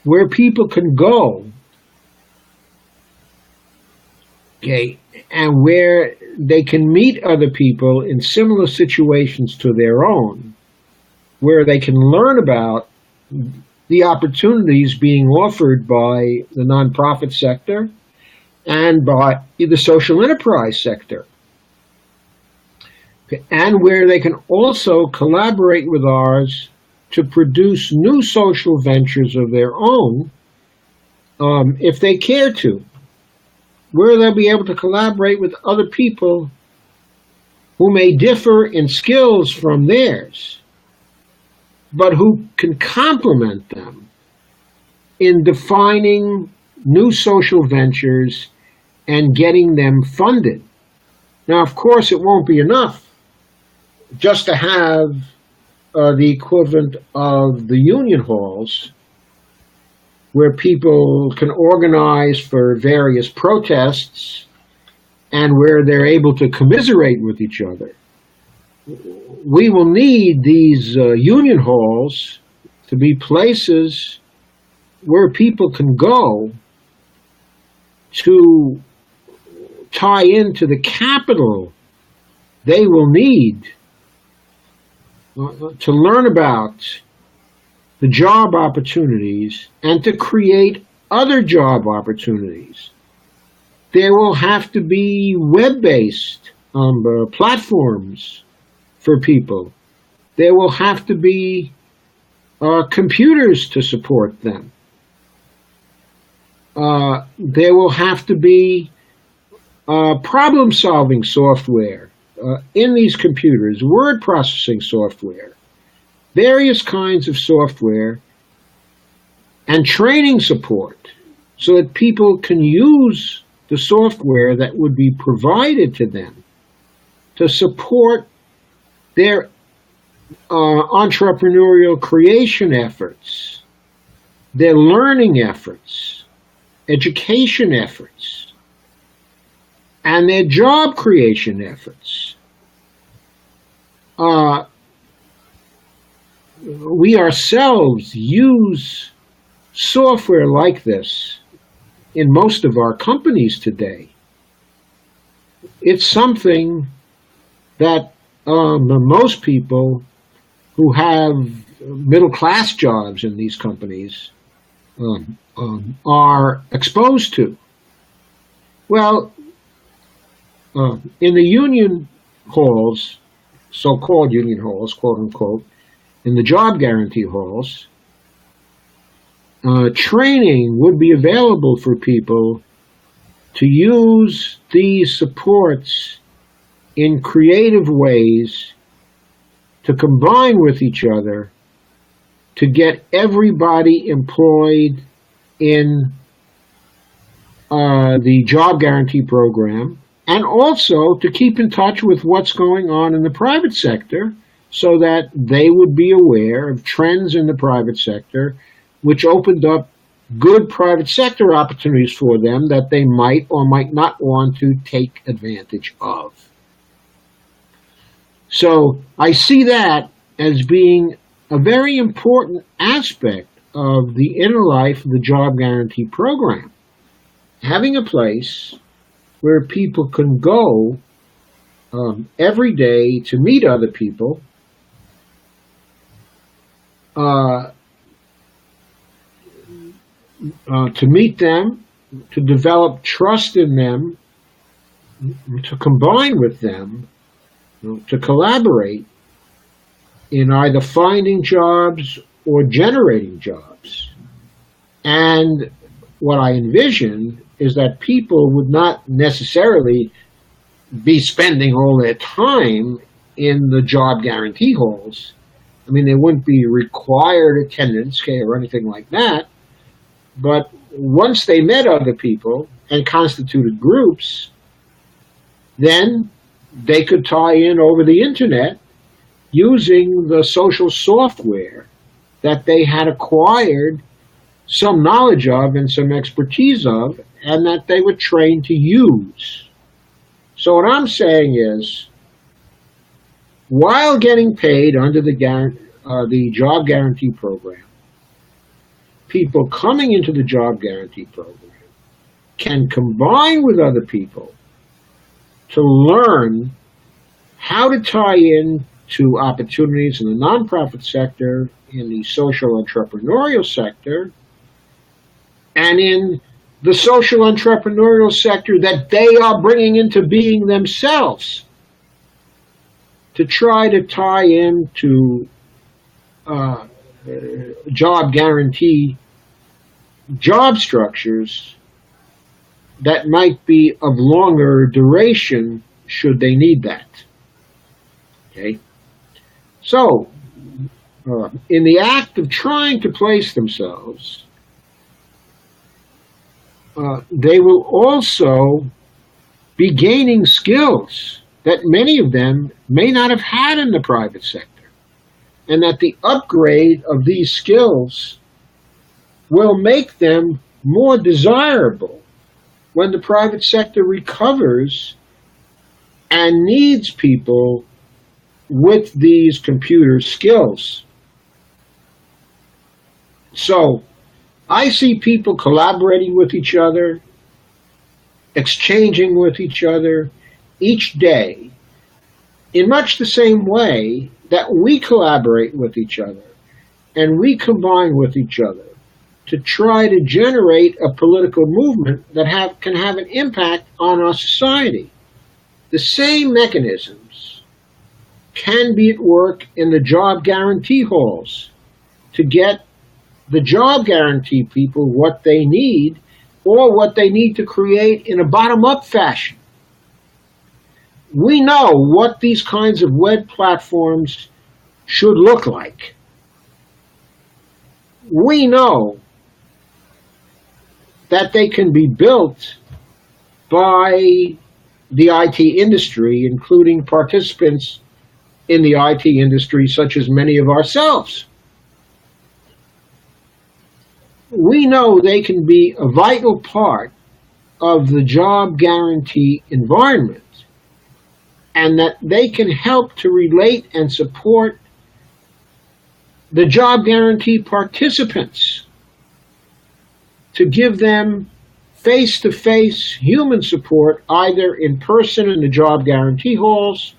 where people can go, okay, and where they can meet other people in similar situations to their own, where they can learn about the opportunities being offered by the nonprofit sector and by the social enterprise sector, and where they can also collaborate with ours to produce new social ventures of their own, if they care to, where they'll be able to collaborate with other people who may differ in skills from theirs, but who can complement them in defining new social ventures and getting them funded. Now, of course, it won't be enough just to have the equivalent of the union halls where people can organize for various protests and where they're able to commiserate with each other. We will need these union halls to be places where people can go to tie into the capital they will need to learn about the job opportunities and to create other job opportunities. There will have to be web-based platforms for people. There will have to be computers to support them. There will have to be problem-solving software in these computers, word processing software, various kinds of software, and training support so that people can use the software that would be provided to them to support their entrepreneurial creation efforts, their learning efforts, education efforts, and their job creation efforts. We ourselves use software like this in most of our companies today. It's something that most people who have middle-class jobs in these companies are exposed to. Well, in the union halls, so-called union halls, quote-unquote, in the job guarantee halls, training would be available for people to use these supports in creative ways to combine with each other to get everybody employed in the job guarantee program, and also to keep in touch with what's going on in the private sector so that they would be aware of trends in the private sector which opened up good private sector opportunities for them that they might or might not want to take advantage of. So I see that as being a very important aspect of the inner life of the job guarantee program. Having a place where people can go every day to meet other people, to meet them, to develop trust in them, to combine with them, to collaborate in either finding jobs or generating jobs. And what I envision is that people would not necessarily be spending all their time in the job guarantee halls. I mean, there wouldn't be required attendance or anything like that. But once they met other people and constituted groups, then they could tie in over the internet using the social software that they had acquired some knowledge of and some expertise of, and that they were trained to use. So what I'm saying is, while getting paid under the job guarantee program, people coming into the job guarantee program can combine with other people to learn how to tie in to opportunities in the nonprofit sector, in the social entrepreneurial sector, and in the social entrepreneurial sector that they are bringing into being themselves, to try to tie into job guarantee job structures that might be of longer duration should they need that. Okay? So, in the act of trying to place themselves, they will also be gaining skills that many of them may not have had in the private sector, and that the upgrade of these skills will make them more desirable when the private sector recovers and needs people with these computer skills. So I see people collaborating with each other, exchanging with each other each day in much the same way that we collaborate with each other and we combine with each other to try to generate a political movement that can have an impact on our society. The same mechanisms can be at work in the job guarantee halls to get the job guarantee people what they need, or what they need to create in a bottom-up fashion. We know what these kinds of web platforms should look like. We know that they can be built by the IT industry, including participants in the IT industry, such as many of ourselves. We know they can be a vital part of the job guarantee environment, and that they can help to relate and support the job guarantee participants, to give them face-to-face human support, either in person in the job guarantee halls,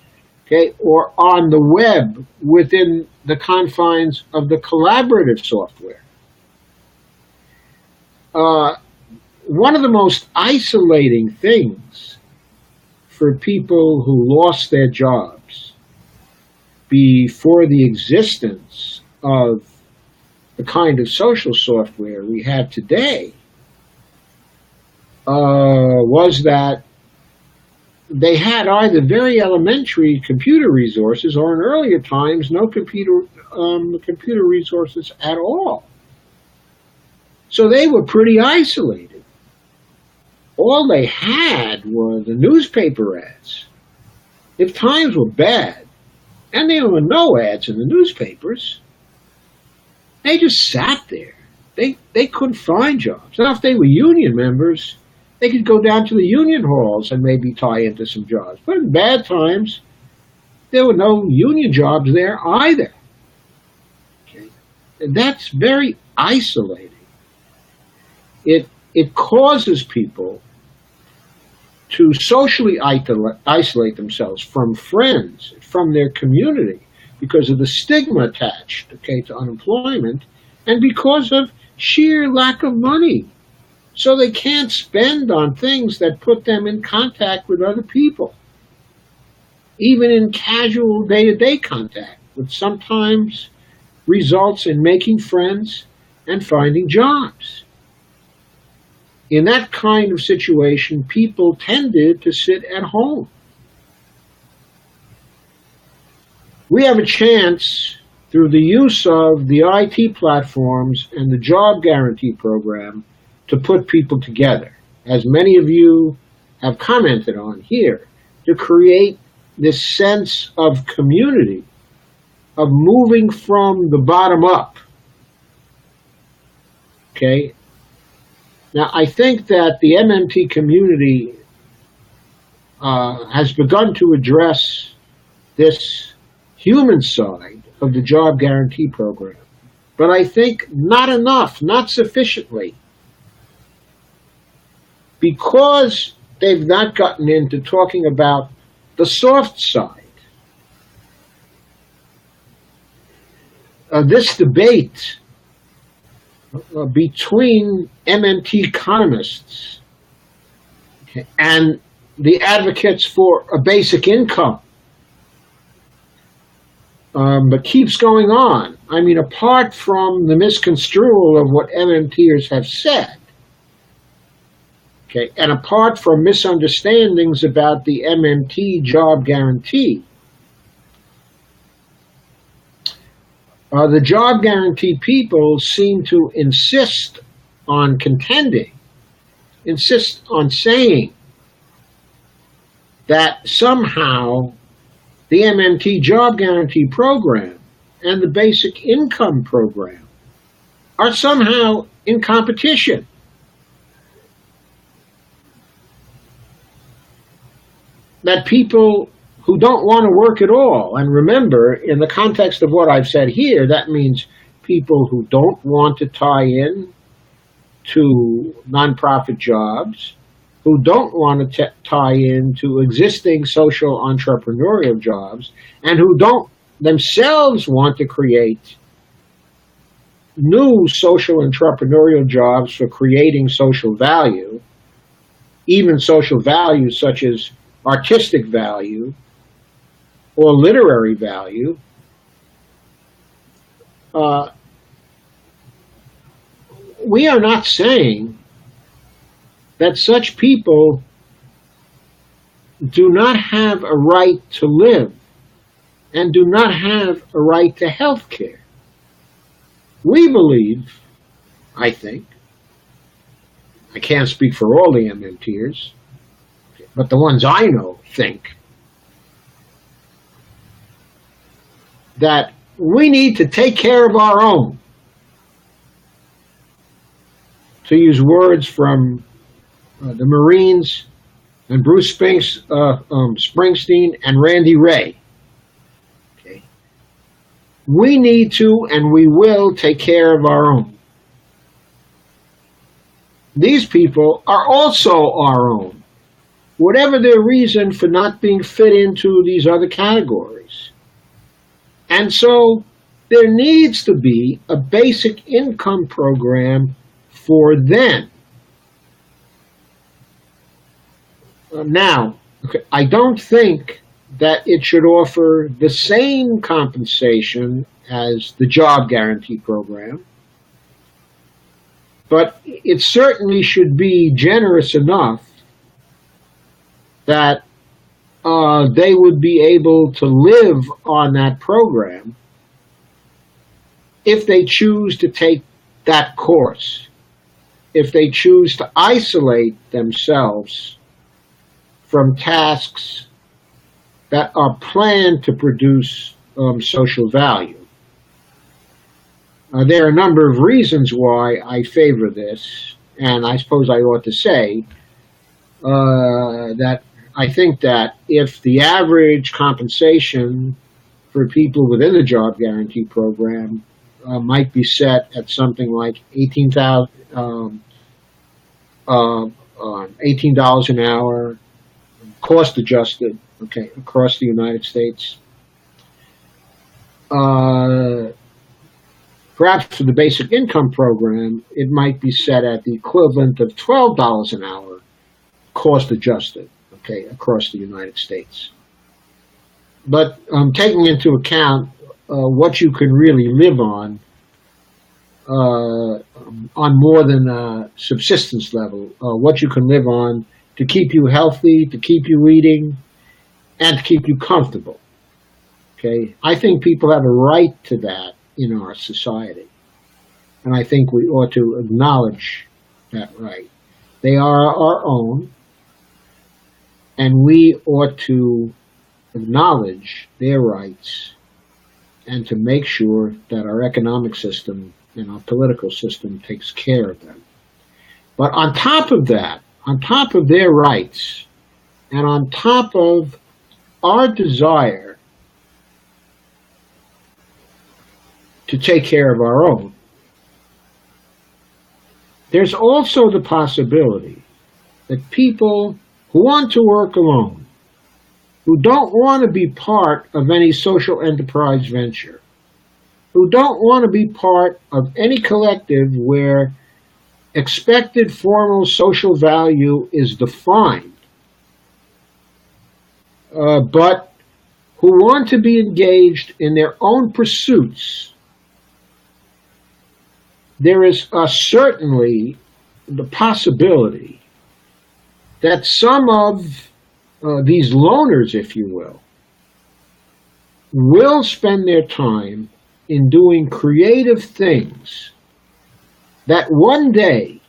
okay, or on the web within the confines of the collaborative software. One of the most isolating things for people who lost their jobs before the existence of the kind of social software we have today was that they had either very elementary computer resources, or in earlier times no computer resources at all. So they were pretty isolated. All they had were the newspaper ads. If times were bad, and there were no ads in the newspapers, they just sat there. They couldn't find jobs. Now, if they were union members, they could go down to the union halls and maybe tie into some jobs. But in bad times, there were no union jobs there either. Okay? And that's very isolating. It causes people to socially isolate themselves from friends, from their community, because of the stigma attached, okay, to unemployment, and because of sheer lack of money. So they can't spend on things that put them in contact with other people, even in casual day-to-day contact, which sometimes results in making friends and finding jobs. In that kind of situation, people tended to sit at home. We have a chance, through the use of the IT platforms and the job guarantee program, to put people together, as many of you have commented on here, to create this sense of community, of moving from the bottom up. Okay? Now, I think that the MMT community has begun to address this human side of the job guarantee program, but I think not enough, not sufficiently, because they've not gotten into talking about the soft side. This debate between MMT economists and the advocates for a basic income but keeps going on. I mean, apart from the misconstrual of what MMTers have said, okay, and apart from misunderstandings about the MMT job guarantee, The job guarantee people seem to insist on contending, insist on saying that somehow the MMT job guarantee program and the basic income program are somehow in competition. That people who don't want to work at all, and remember, in the context of what I've said here, that means people who don't want to tie in to nonprofit jobs, who don't want to tie in to existing social entrepreneurial jobs, and who don't themselves want to create new social entrepreneurial jobs for creating social value, even social value such as artistic value or literary value. We are not saying that such people do not have a right to live and do not have a right to health care. We believe, I think, I can't speak for all the MMTers, but the ones I know think that we need to take care of our own. To use words from the Marines and Bruce Springsteen and Randy Ray. Okay. We need to and we will take care of our own. These people are also our own, whatever their reason for not being fit into these other categories. And so there needs to be a basic income program for them. Now, I don't think that it should offer the same compensation as the job guarantee program, but it certainly should be generous enough that they would be able to live on that program if they choose to take that course, if they choose to isolate themselves from tasks that are planned to produce social value. There are a number of reasons why I favor this, and I suppose I ought to say that I think that if the average compensation for people within the job guarantee program might be set at something like $18 an hour, cost adjusted, okay, across the United States. Perhaps for the basic income program, it might be set at the equivalent of $12 an hour, cost adjusted, okay, across the United States. But taking into account what you can really live on more than a subsistence level, what you can live on to keep you healthy, to keep you eating, and to keep you comfortable. Okay, I think people have a right to that in our society, and I think we ought to acknowledge that right. They are our own, and we ought to acknowledge their rights and to make sure that our economic system and our political system takes care of them. But on top of that, on top of their rights, and on top of our desire to take care of our own, there's also the possibility that people who want to work alone, who don't want to be part of any social enterprise venture, who don't want to be part of any collective where expected formal social value is defined, but who want to be engaged in their own pursuits, there is certainly the possibility that some of these loners, if you will spend their time in doing creative things that one day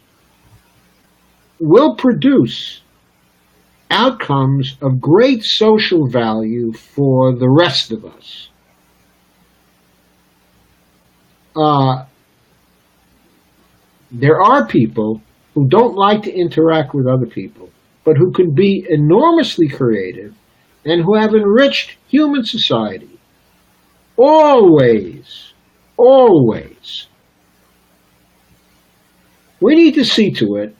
will produce outcomes of great social value for the rest of us. There are people who don't like to interact with other people, but who can be enormously creative and who have enriched human society. Always, always. We need to see to it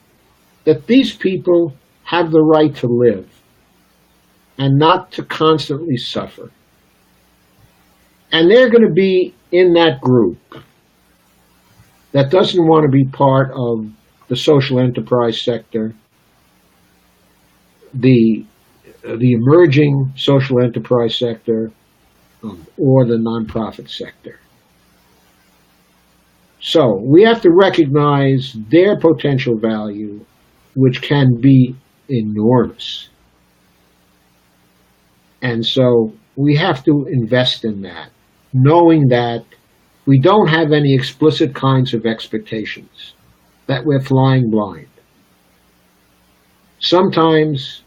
that these people have the right to live and not to constantly suffer. And they're going to be in that group that doesn't want to be part of the social enterprise sector, the emerging social enterprise sector, or the nonprofit sector. So we have to recognize their potential value, which can be enormous. And so we have to invest in that, knowing that we don't have any explicit kinds of expectations, that we're flying blind. Sometimes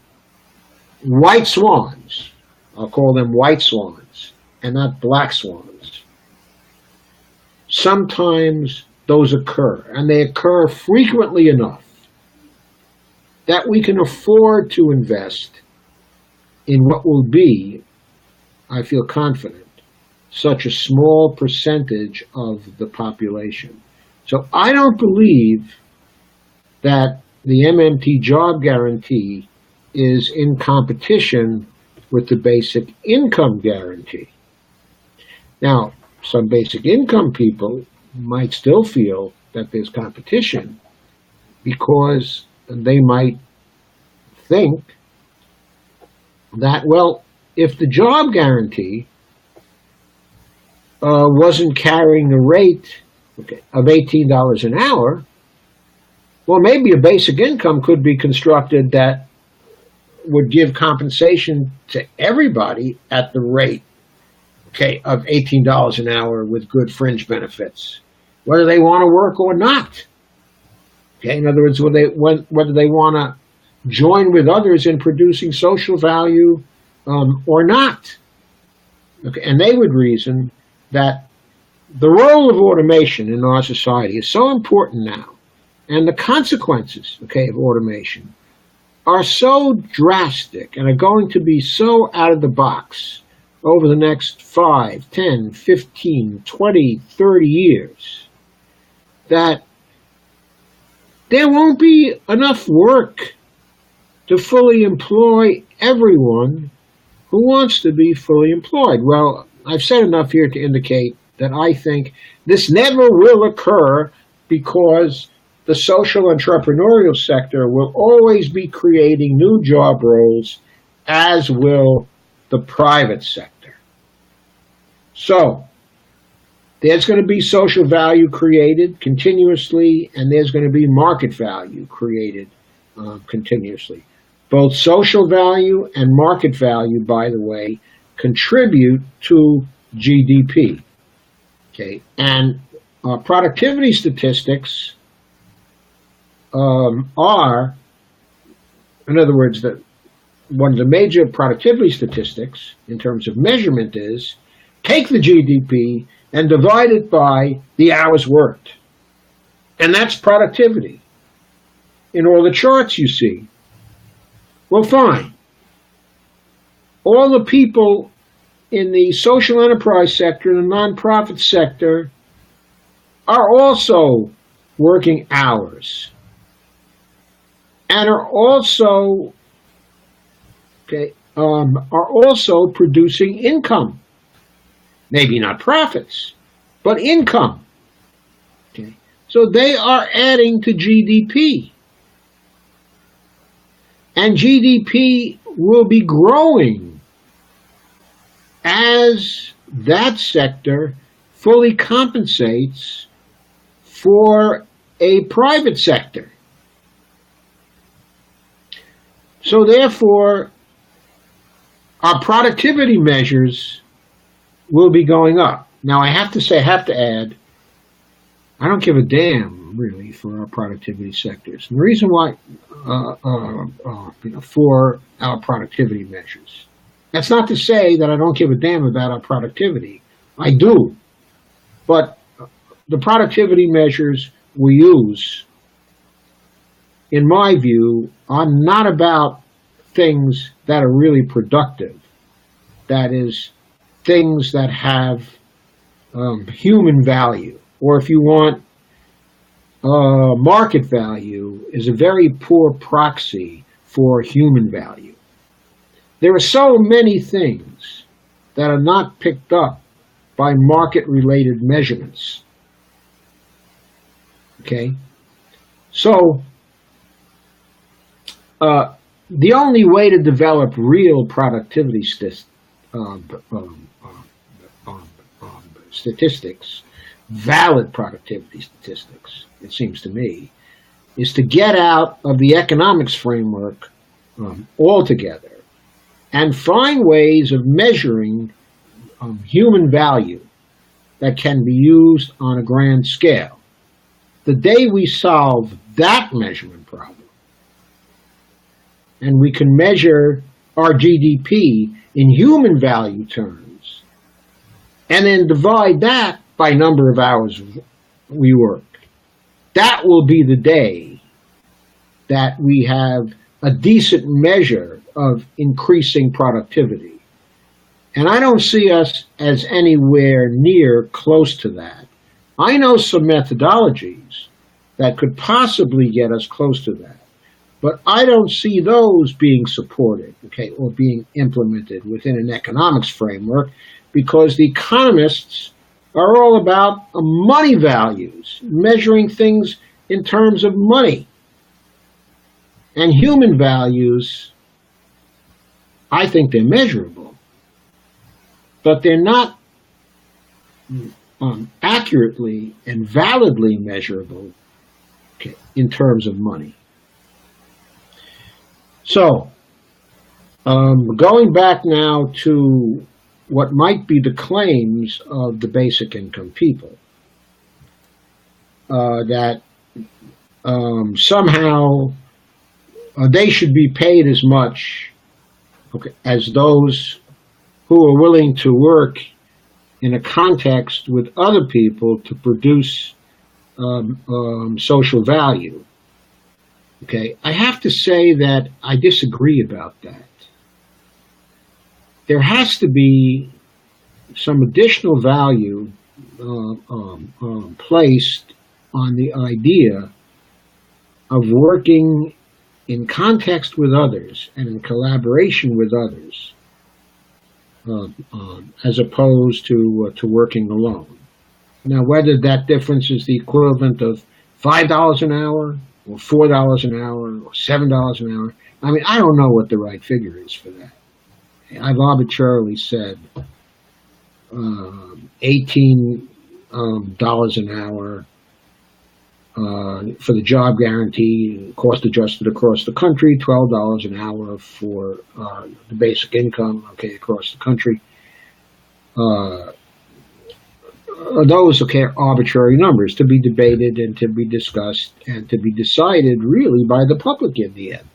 white swans, I'll call them white swans, and not black swans. Sometimes those occur, and they occur frequently enough that we can afford to invest in what will be, I feel confident, such a small percentage of the population. So I don't believe that the MMT job guarantee is in competition with the basic income guarantee. Now, some basic income people might still feel that there's competition because they might think that, well, if the job guarantee wasn't carrying a rate of $18 an hour, well, maybe a basic income could be constructed that would give compensation to everybody at the rate, of $18 an hour with good fringe benefits, whether they want to work or not. In other words, whether they want to join with others in producing social value or not. And they would reason that the role of automation in our society is so important now, and the consequences, of automation are so drastic and are going to be so out of the box over the next 5, 10, 15, 20, 30 years that there won't be enough work to fully employ everyone who wants to be fully employed. Well, I've said enough here to indicate that I think this never will occur because the social entrepreneurial sector will always be creating new job roles, as will the private sector. So, there's going to be social value created continuously, and there's going to be market value created continuously. Both social value and market value, by the way, contribute to GDP. And productivity statistics are, in other words, that one of the major productivity statistics in terms of measurement is take the GDP and divide it by the hours worked. And that's productivity in all the charts you see. Well, fine. All the people in the social enterprise sector and the nonprofit sector are also working hours and are also producing income. Maybe not profits, but income. So they are adding to GDP. And GDP will be growing as that sector fully compensates for a private sector. So therefore, our productivity measures will be going up. Now, I have to add, I don't give a damn really for our productivity sectors. And the reason why, for our productivity measures. That's not to say that I don't give a damn about our productivity. I do. But the productivity measures we use, in my view, are not about things that are really productive. That is, things that have human value, or if you want, market value is a very poor proxy for human value. There are so many things that are not picked up by market-related measurements. Okay? So, the only way to develop real productivity statistics, valid productivity statistics, it seems to me, is to get out of the economics framework altogether and find ways of measuring human value that can be used on a grand scale. The day we solve that measurement problem, and we can measure our GDP in human value terms, and then divide that by number of hours we work, that will be the day that we have a decent measure of increasing productivity. And I don't see us as anywhere near close to that. I know some methodologies that could possibly get us close to that, but I don't see those being supported, okay, or being implemented within an economics framework, because the economists are all about money values, measuring things in terms of money. And human values, I think they're measurable, but they're not accurately and validly measurable, okay, in terms of money. So, going back now to what might be the claims of the basic income people, that somehow they should be paid as much, okay, as those who are willing to work in a context with other people to produce social value. Okay, I have to say that I disagree about that. There has to be some additional value placed on the idea of working in context with others and in collaboration with others, as opposed to working alone. Now, whether that difference is the equivalent of $5 an hour, or $4 an hour, or $7 an hour, I mean, I don't know what the right figure is for that. I've arbitrarily said $18 an hour for the job guarantee, cost adjusted across the country, $12 an hour for the basic income, okay, across the country. Those, okay, are arbitrary numbers to be debated and to be discussed and to be decided really by the public in the end.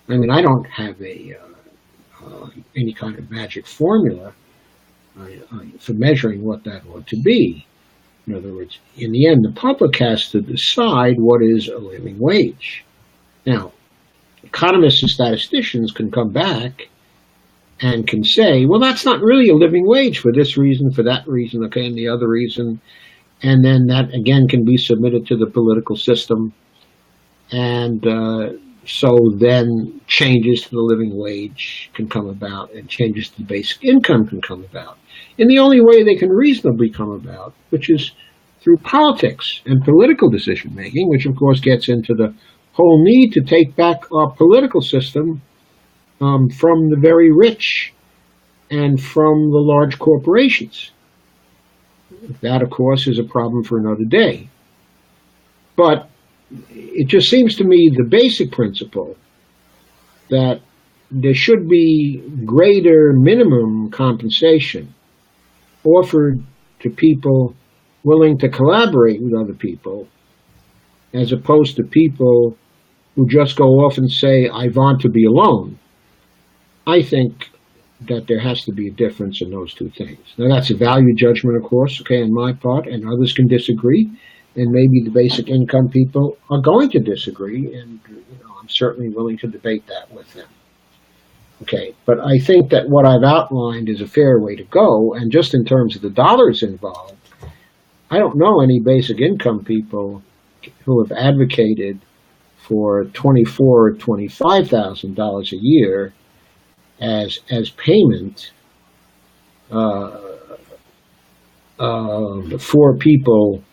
I mean, I don't have any kind of magic formula for measuring what that ought to be. In other words, in the end, the public has to decide what is a living wage. Now, economists and statisticians can come back and can say, well, that's not really a living wage for this reason, for that reason, okay, and the other reason. And then that, again, can be submitted to the political system. And so then changes to the living wage can come about, and changes to the basic income can come about in the only way they can reasonably come about, which is through politics and political decision making, which of course gets into the whole need to take back our political system from the very rich and from the large corporations. That, of course, is a problem for another day. But it just seems to me the basic principle that there should be greater minimum compensation offered to people willing to collaborate with other people, as opposed to people who just go off and say, I want to be alone. I think that there has to be a difference in those two things. Now, that's a value judgment, of course, okay, on my part, and others can disagree, and maybe the basic income people are going to disagree, and I'm certainly willing to debate that with them. Okay, but I think that what I've outlined is a fair way to go, and just in terms of the dollars involved, I don't know any basic income people who have advocated for $24,000 or $25,000 a year as payment for people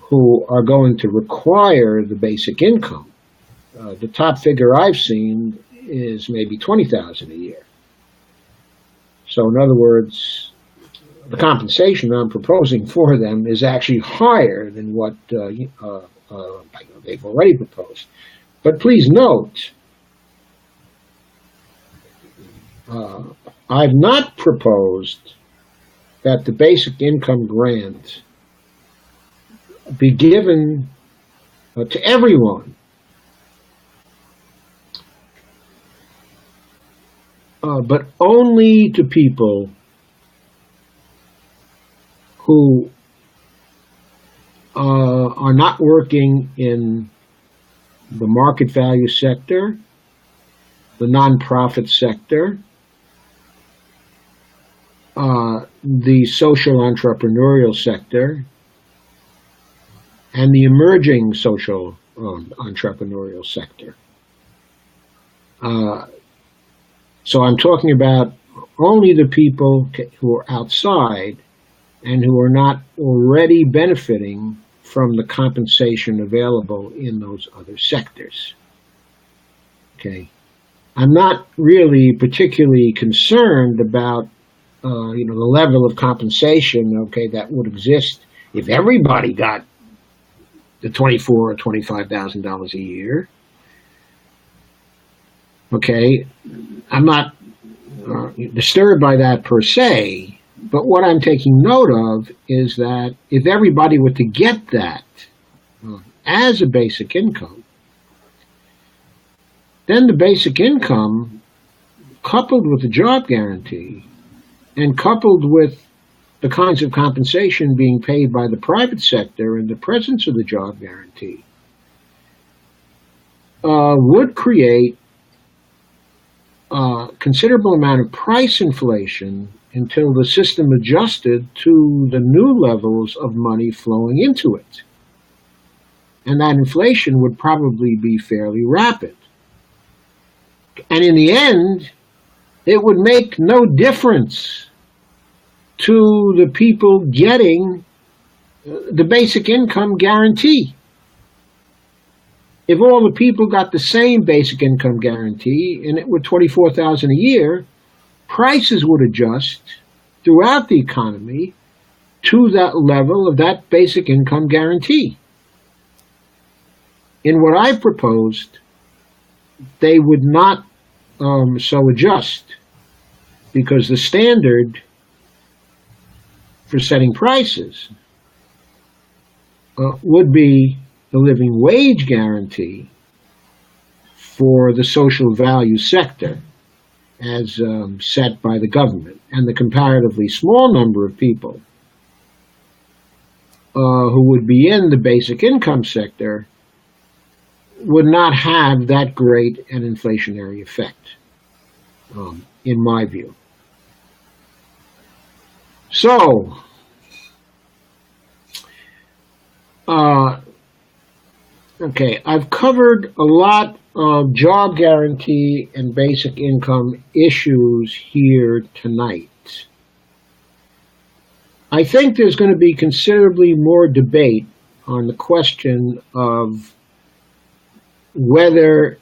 who are going to require the basic income. The top figure I've seen is maybe $20,000 a year. So in other words, the compensation I'm proposing for them is actually higher than what they've already proposed. But please note, I've not proposed that the basic income grant be given to everyone, but only to people who are not working in the market value sector, the nonprofit sector, the social entrepreneurial sector, and the emerging social entrepreneurial sector. So I'm talking about only the people who are outside and who are not already benefiting from the compensation available in those other sectors. Okay, I'm not really particularly concerned about the level of compensation, okay, that would exist if everybody got the $24,000 or $25,000 a year. Okay, I'm not disturbed by that per se, but what I'm taking note of is that if everybody were to get that as a basic income, then the basic income, coupled with the job guarantee, and coupled with the kinds of compensation being paid by the private sector in the presence of the job guarantee, would create a considerable amount of price inflation until the system adjusted to the new levels of money flowing into it. And that inflation would probably be fairly rapid. And in the end, it would make no difference to the people getting the basic income guarantee. If all the people got the same basic income guarantee and it were $24,000 a year, prices would adjust throughout the economy to that level of that basic income guarantee. In what I proposed, they would not so adjust, because the standard for setting prices would be the living wage guarantee for the social value sector as set by the government, and the comparatively small number of people who would be in the basic income sector would not have that great an inflationary effect, in my view. So, okay, I've covered a lot of job guarantee and basic income issues here tonight. I think there's going to be considerably more debate on the question of whether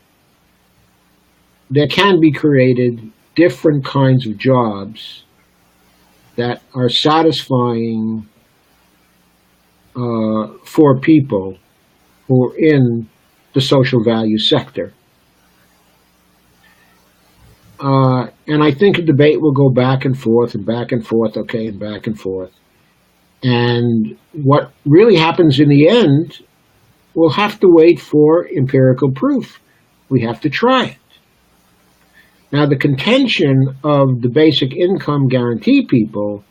there can be created different kinds of jobs that are satisfying for people who are in the social value sector. And I think a debate will go back and forth and back and forth, okay, and back and forth. And what really happens in the end, we'll have to wait for empirical proof. We have to try it. Now, the contention of the basic income guarantee people,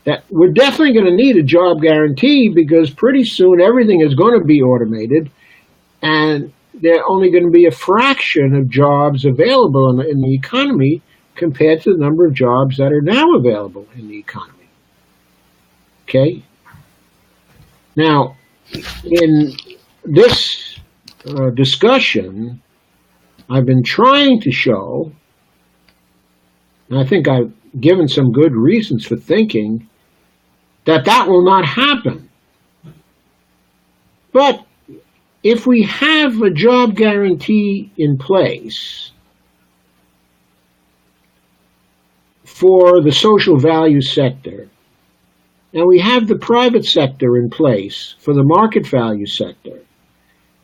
that we're definitely going to need a job guarantee because pretty soon everything is going to be automated, and there are only going to be a fraction of jobs available in the economy compared to the number of jobs that are now available in the economy. Okay? Now, in this discussion, I've been trying to show, and I think I've given some good reasons for thinking, that that will not happen. But if we have a job guarantee in place for the social value sector, and we have the private sector in place for the market value sector,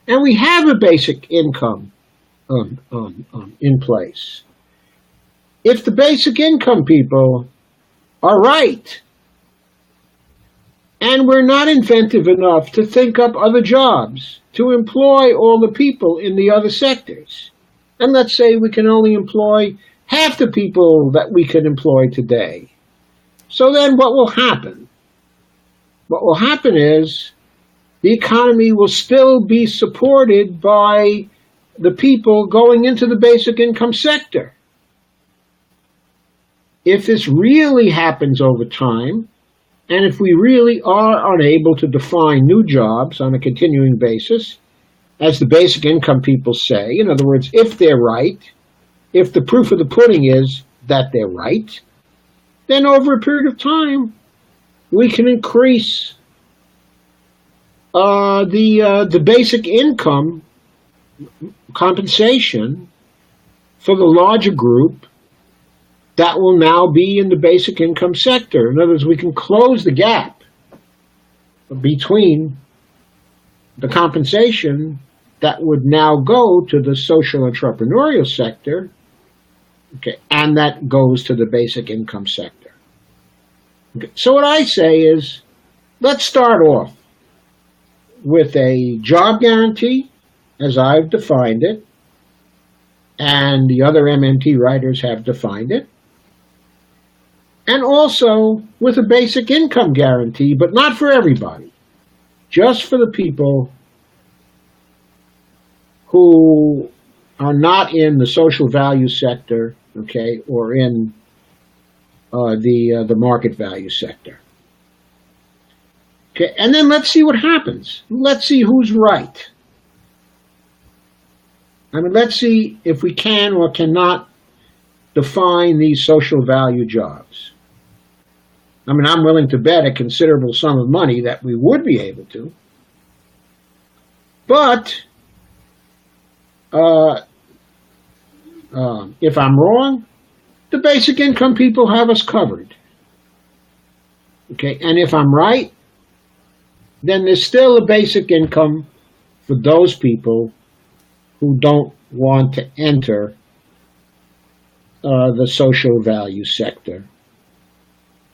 and we have a basic income in place, if the basic income people are right, and we're not inventive enough to think up other jobs to employ all the people in the other sectors, and let's say we can only employ half the people that we can employ today, so then what will happen? What will happen is the economy will still be supported by the people going into the basic income sector. If this really happens over time, and if we really are unable to define new jobs on a continuing basis, as the basic income people say, in other words, if they're right, if the proof of the pudding is that they're right, then over a period of time, we can increase the basic income compensation for the larger group that will now be in the basic income sector. In other words, we can close the gap between the compensation that would now go to the social entrepreneurial sector, okay, and that goes to the basic income sector. Okay. So what I say is, let's start off with a job guarantee, as I've defined it, and the other MMT writers have defined it, and also with a basic income guarantee, but not for everybody, just for the people who are not in the social value sector, okay, or in the market value sector. Okay, and then let's see what happens. Let's see who's right. I mean, let's see if we can or cannot define these social value jobs. I mean, I'm willing to bet a considerable sum of money that we would be able to. But if I'm wrong, the basic income people have us covered. Okay, and if I'm right, then there's still a basic income for those people who don't want to enter the social value sector.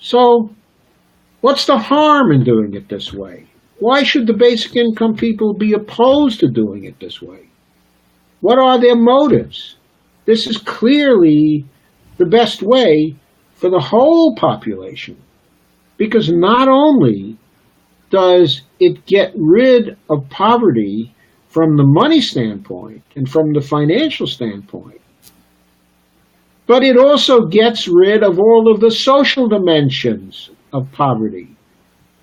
So, what's the harm in doing it this way? Why should the basic income people be opposed to doing it this way? What are their motives? This is clearly the best way for the whole population, because not only does it get rid of poverty from the money standpoint and from the financial standpoint, but it also gets rid of all of the social dimensions of poverty,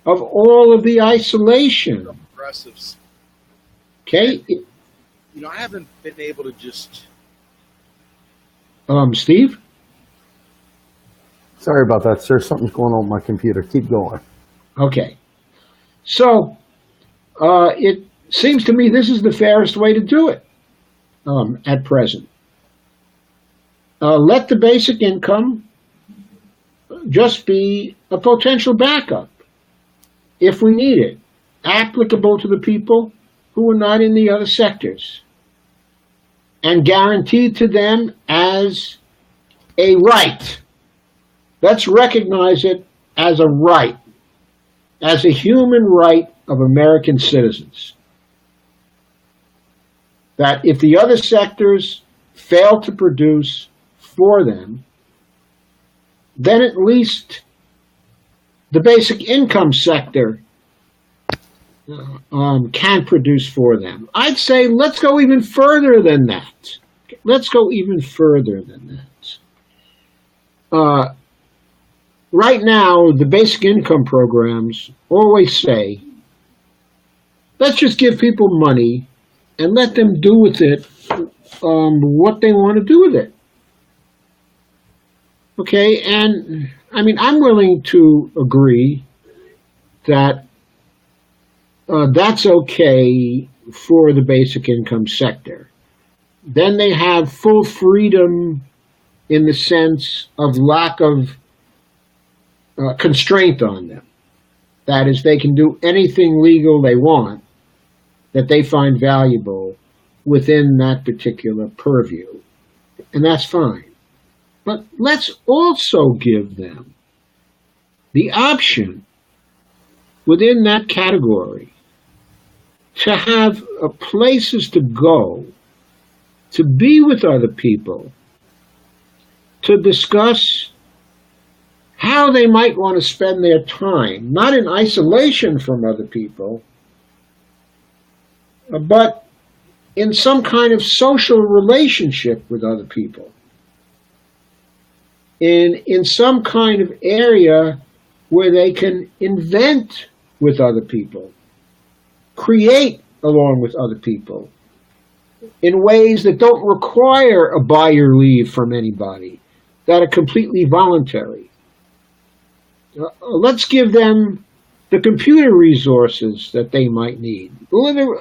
of all of the isolation. Progressives. Okay? I haven't been able to just... Steve? Sorry about that, sir. Something's going on with my computer. Keep going. Okay. So, it seems to me this is the fairest way to do it at present. Let the basic income just be a potential backup, if we need it, applicable to the people who are not in the other sectors, and guaranteed to them as a right. Let's recognize it as a right, as a human right of American citizens. That if the other sectors fail to produce for them, then at least the basic income sector can produce for them. I'd say let's go even further than that. Let's go even further than that. Right now, the basic income programs always say, let's just give people money and let them do with it what they want to do with it. Okay, and I mean, I'm willing to agree that that's okay for the basic income sector. Then they have full freedom in the sense of lack of constraint on them. That is, they can do anything legal they want that they find valuable within that particular purview. And that's fine. But let's also give them the option within that category to have places to go, to be with other people, to discuss how they might want to spend their time, not in isolation from other people, but in some kind of social relationship with other people, in some kind of area where they can invent with other people, create along with other people, in ways that don't require a buyer leave from anybody, that are completely voluntary. Let's give them the computer resources that they might need, the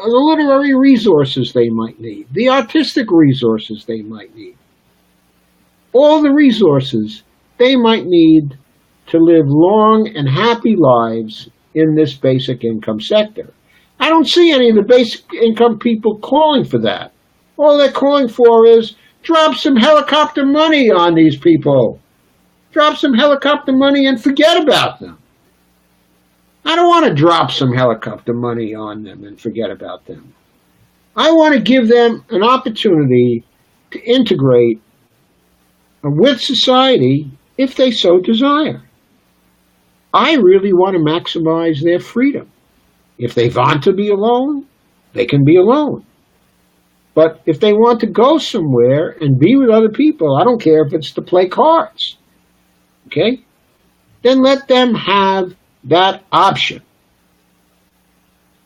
literary resources they might need, the artistic resources they might need, all the resources they might need to live long and happy lives in this basic income sector. I don't see any of the basic income people calling for that. All they're calling for is drop some helicopter money on these people. Drop some helicopter money and forget about them. I don't want to drop some helicopter money on them and forget about them. I want to give them an opportunity to integrate with society if they so desire. I really want to maximize their freedom. If they want to be alone, they can be alone. But if they want to go somewhere and be with other people, I don't care if it's to play cards, okay? Then let them have that option.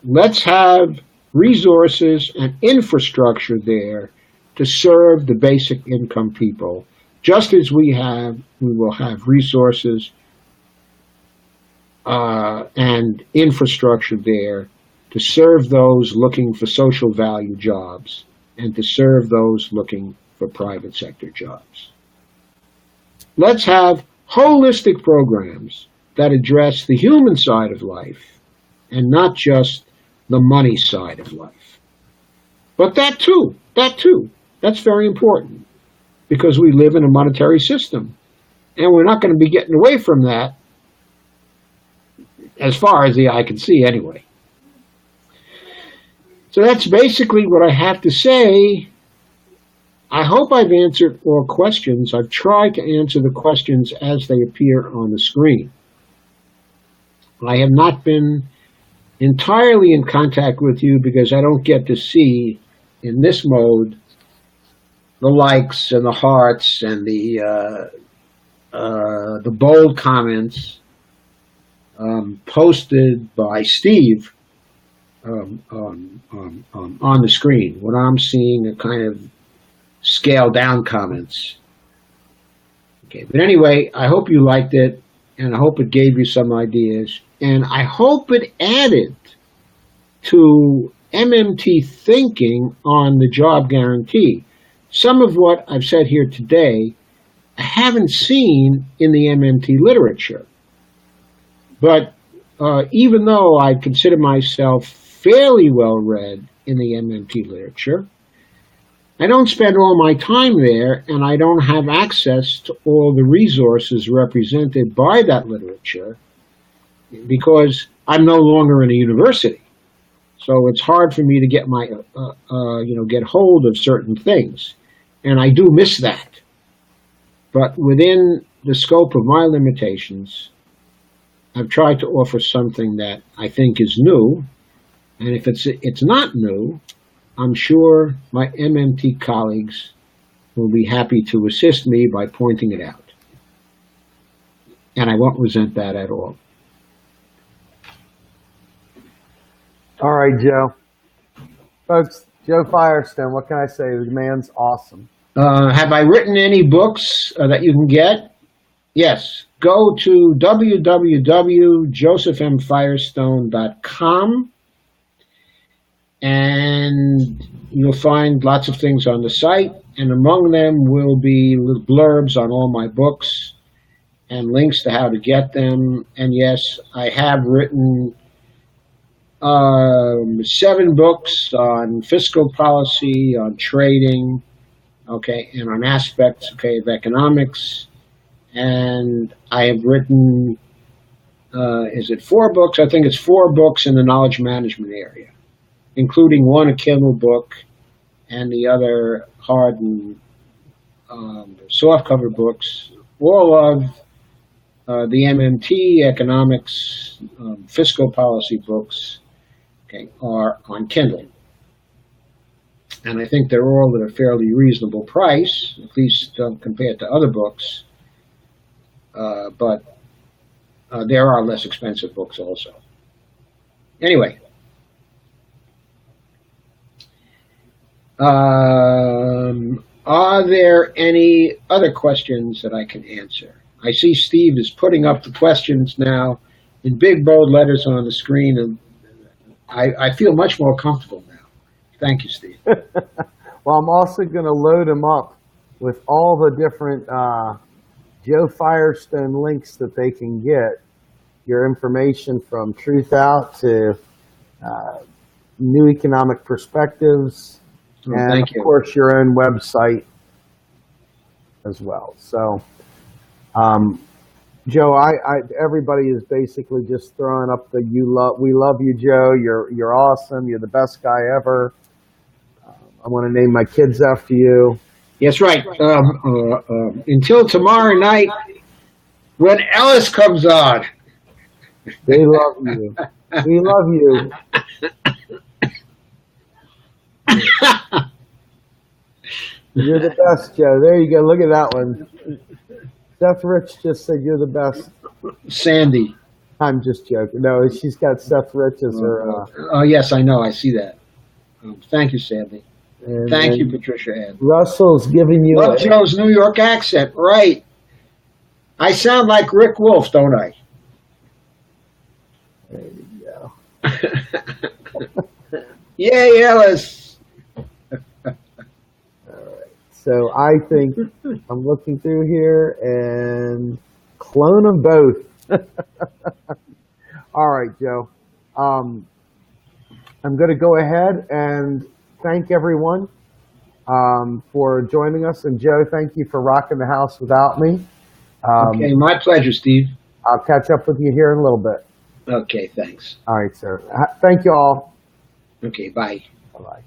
Let's have resources and infrastructure there to serve the basic income people, just as we will have resources and infrastructure there to serve those looking for social value jobs and to serve those looking for private sector jobs. Let's have holistic programs that address the human side of life and not just the money side of life. But that too, that's very important because we live in a monetary system and we're not going to be getting away from that as far as the eye can see anyway. So that's basically what I have to say. I hope I've answered all questions. I've tried to answer the questions as they appear on the screen. I have not been entirely in contact with you because I don't get to see in this mode the likes and the hearts and the bold comments posted by Steve on the screen. What I'm seeing are kind of scaled down comments. Okay, but anyway, I hope you liked it, and I hope it gave you some ideas, and I hope it added to MMT thinking on the job guarantee. Some of what I've said here today I haven't seen in the MMT literature. But even though I consider myself fairly well read in the MMT literature, I don't spend all my time there, and I don't have access to all the resources represented by that literature because I'm no longer in a university. So it's hard for me to get my, get hold of certain things, and I do miss that. But within the scope of my limitations, I've tried to offer something that I think is new, and if it's not new, I'm sure my MMT colleagues will be happy to assist me by pointing it out. And I won't resent that at all. All right, Joe. Folks, Joe Firestone, what can I say? The man's awesome. Have I written any books that you can get? Yes. Go to www.josephmfirestone.com and you'll find lots of things on the site, and among them will be little blurbs on all my books and links to how to get them. And yes, I have written 7 books on fiscal policy, on trading, okay, and on aspects, okay, of economics. And I have written, is it 4 books? I think it's 4 books in the knowledge management area, including one a Kindle book and the other hard and softcover books, all of the MMT, economics, fiscal policy books, okay, are on Kindle. And I think they're all at a fairly reasonable price, at least compared to other books. But there are less expensive books also. Anyway. Are there any other questions that I can answer? I see Steve is putting up the questions now in big bold letters on the screen, and I feel much more comfortable now. Thank you, Steve. Well, I'm also going to load them up with all the different Joe Firestone links that they can get. Your information from Truth Out to New Economic Perspectives, and of course your own website as well. So, Joe, everybody is basically just throwing up the we love you, Joe. You're awesome. You're the best guy ever. I want to name my kids after you. Yes, right. Until tomorrow night, when Ellis comes on. They love you. We love you. You're the best, Joe. There you go. Look at that one. Seth Rich just said you're the best. Sandy. I'm just joking. No, she's got Seth Rich as her. Oh, yes, I know. I see that. Thank you, Sandy. Thank you, Patricia Ann. Russell's giving you Love Joe's New York accent, right? I sound like Rick Wolf, don't I? There you go. Yay, Ellis. All right. So I think I'm looking through here and clone them both. All right, Joe. I'm going to go ahead and thank everyone for joining us. And Joe, thank you for rocking the house without me. Okay, my pleasure, Steve. I'll catch up with you here in a little bit. Okay, thanks. All right, sir. Thank you all. Okay, bye. Bye-bye.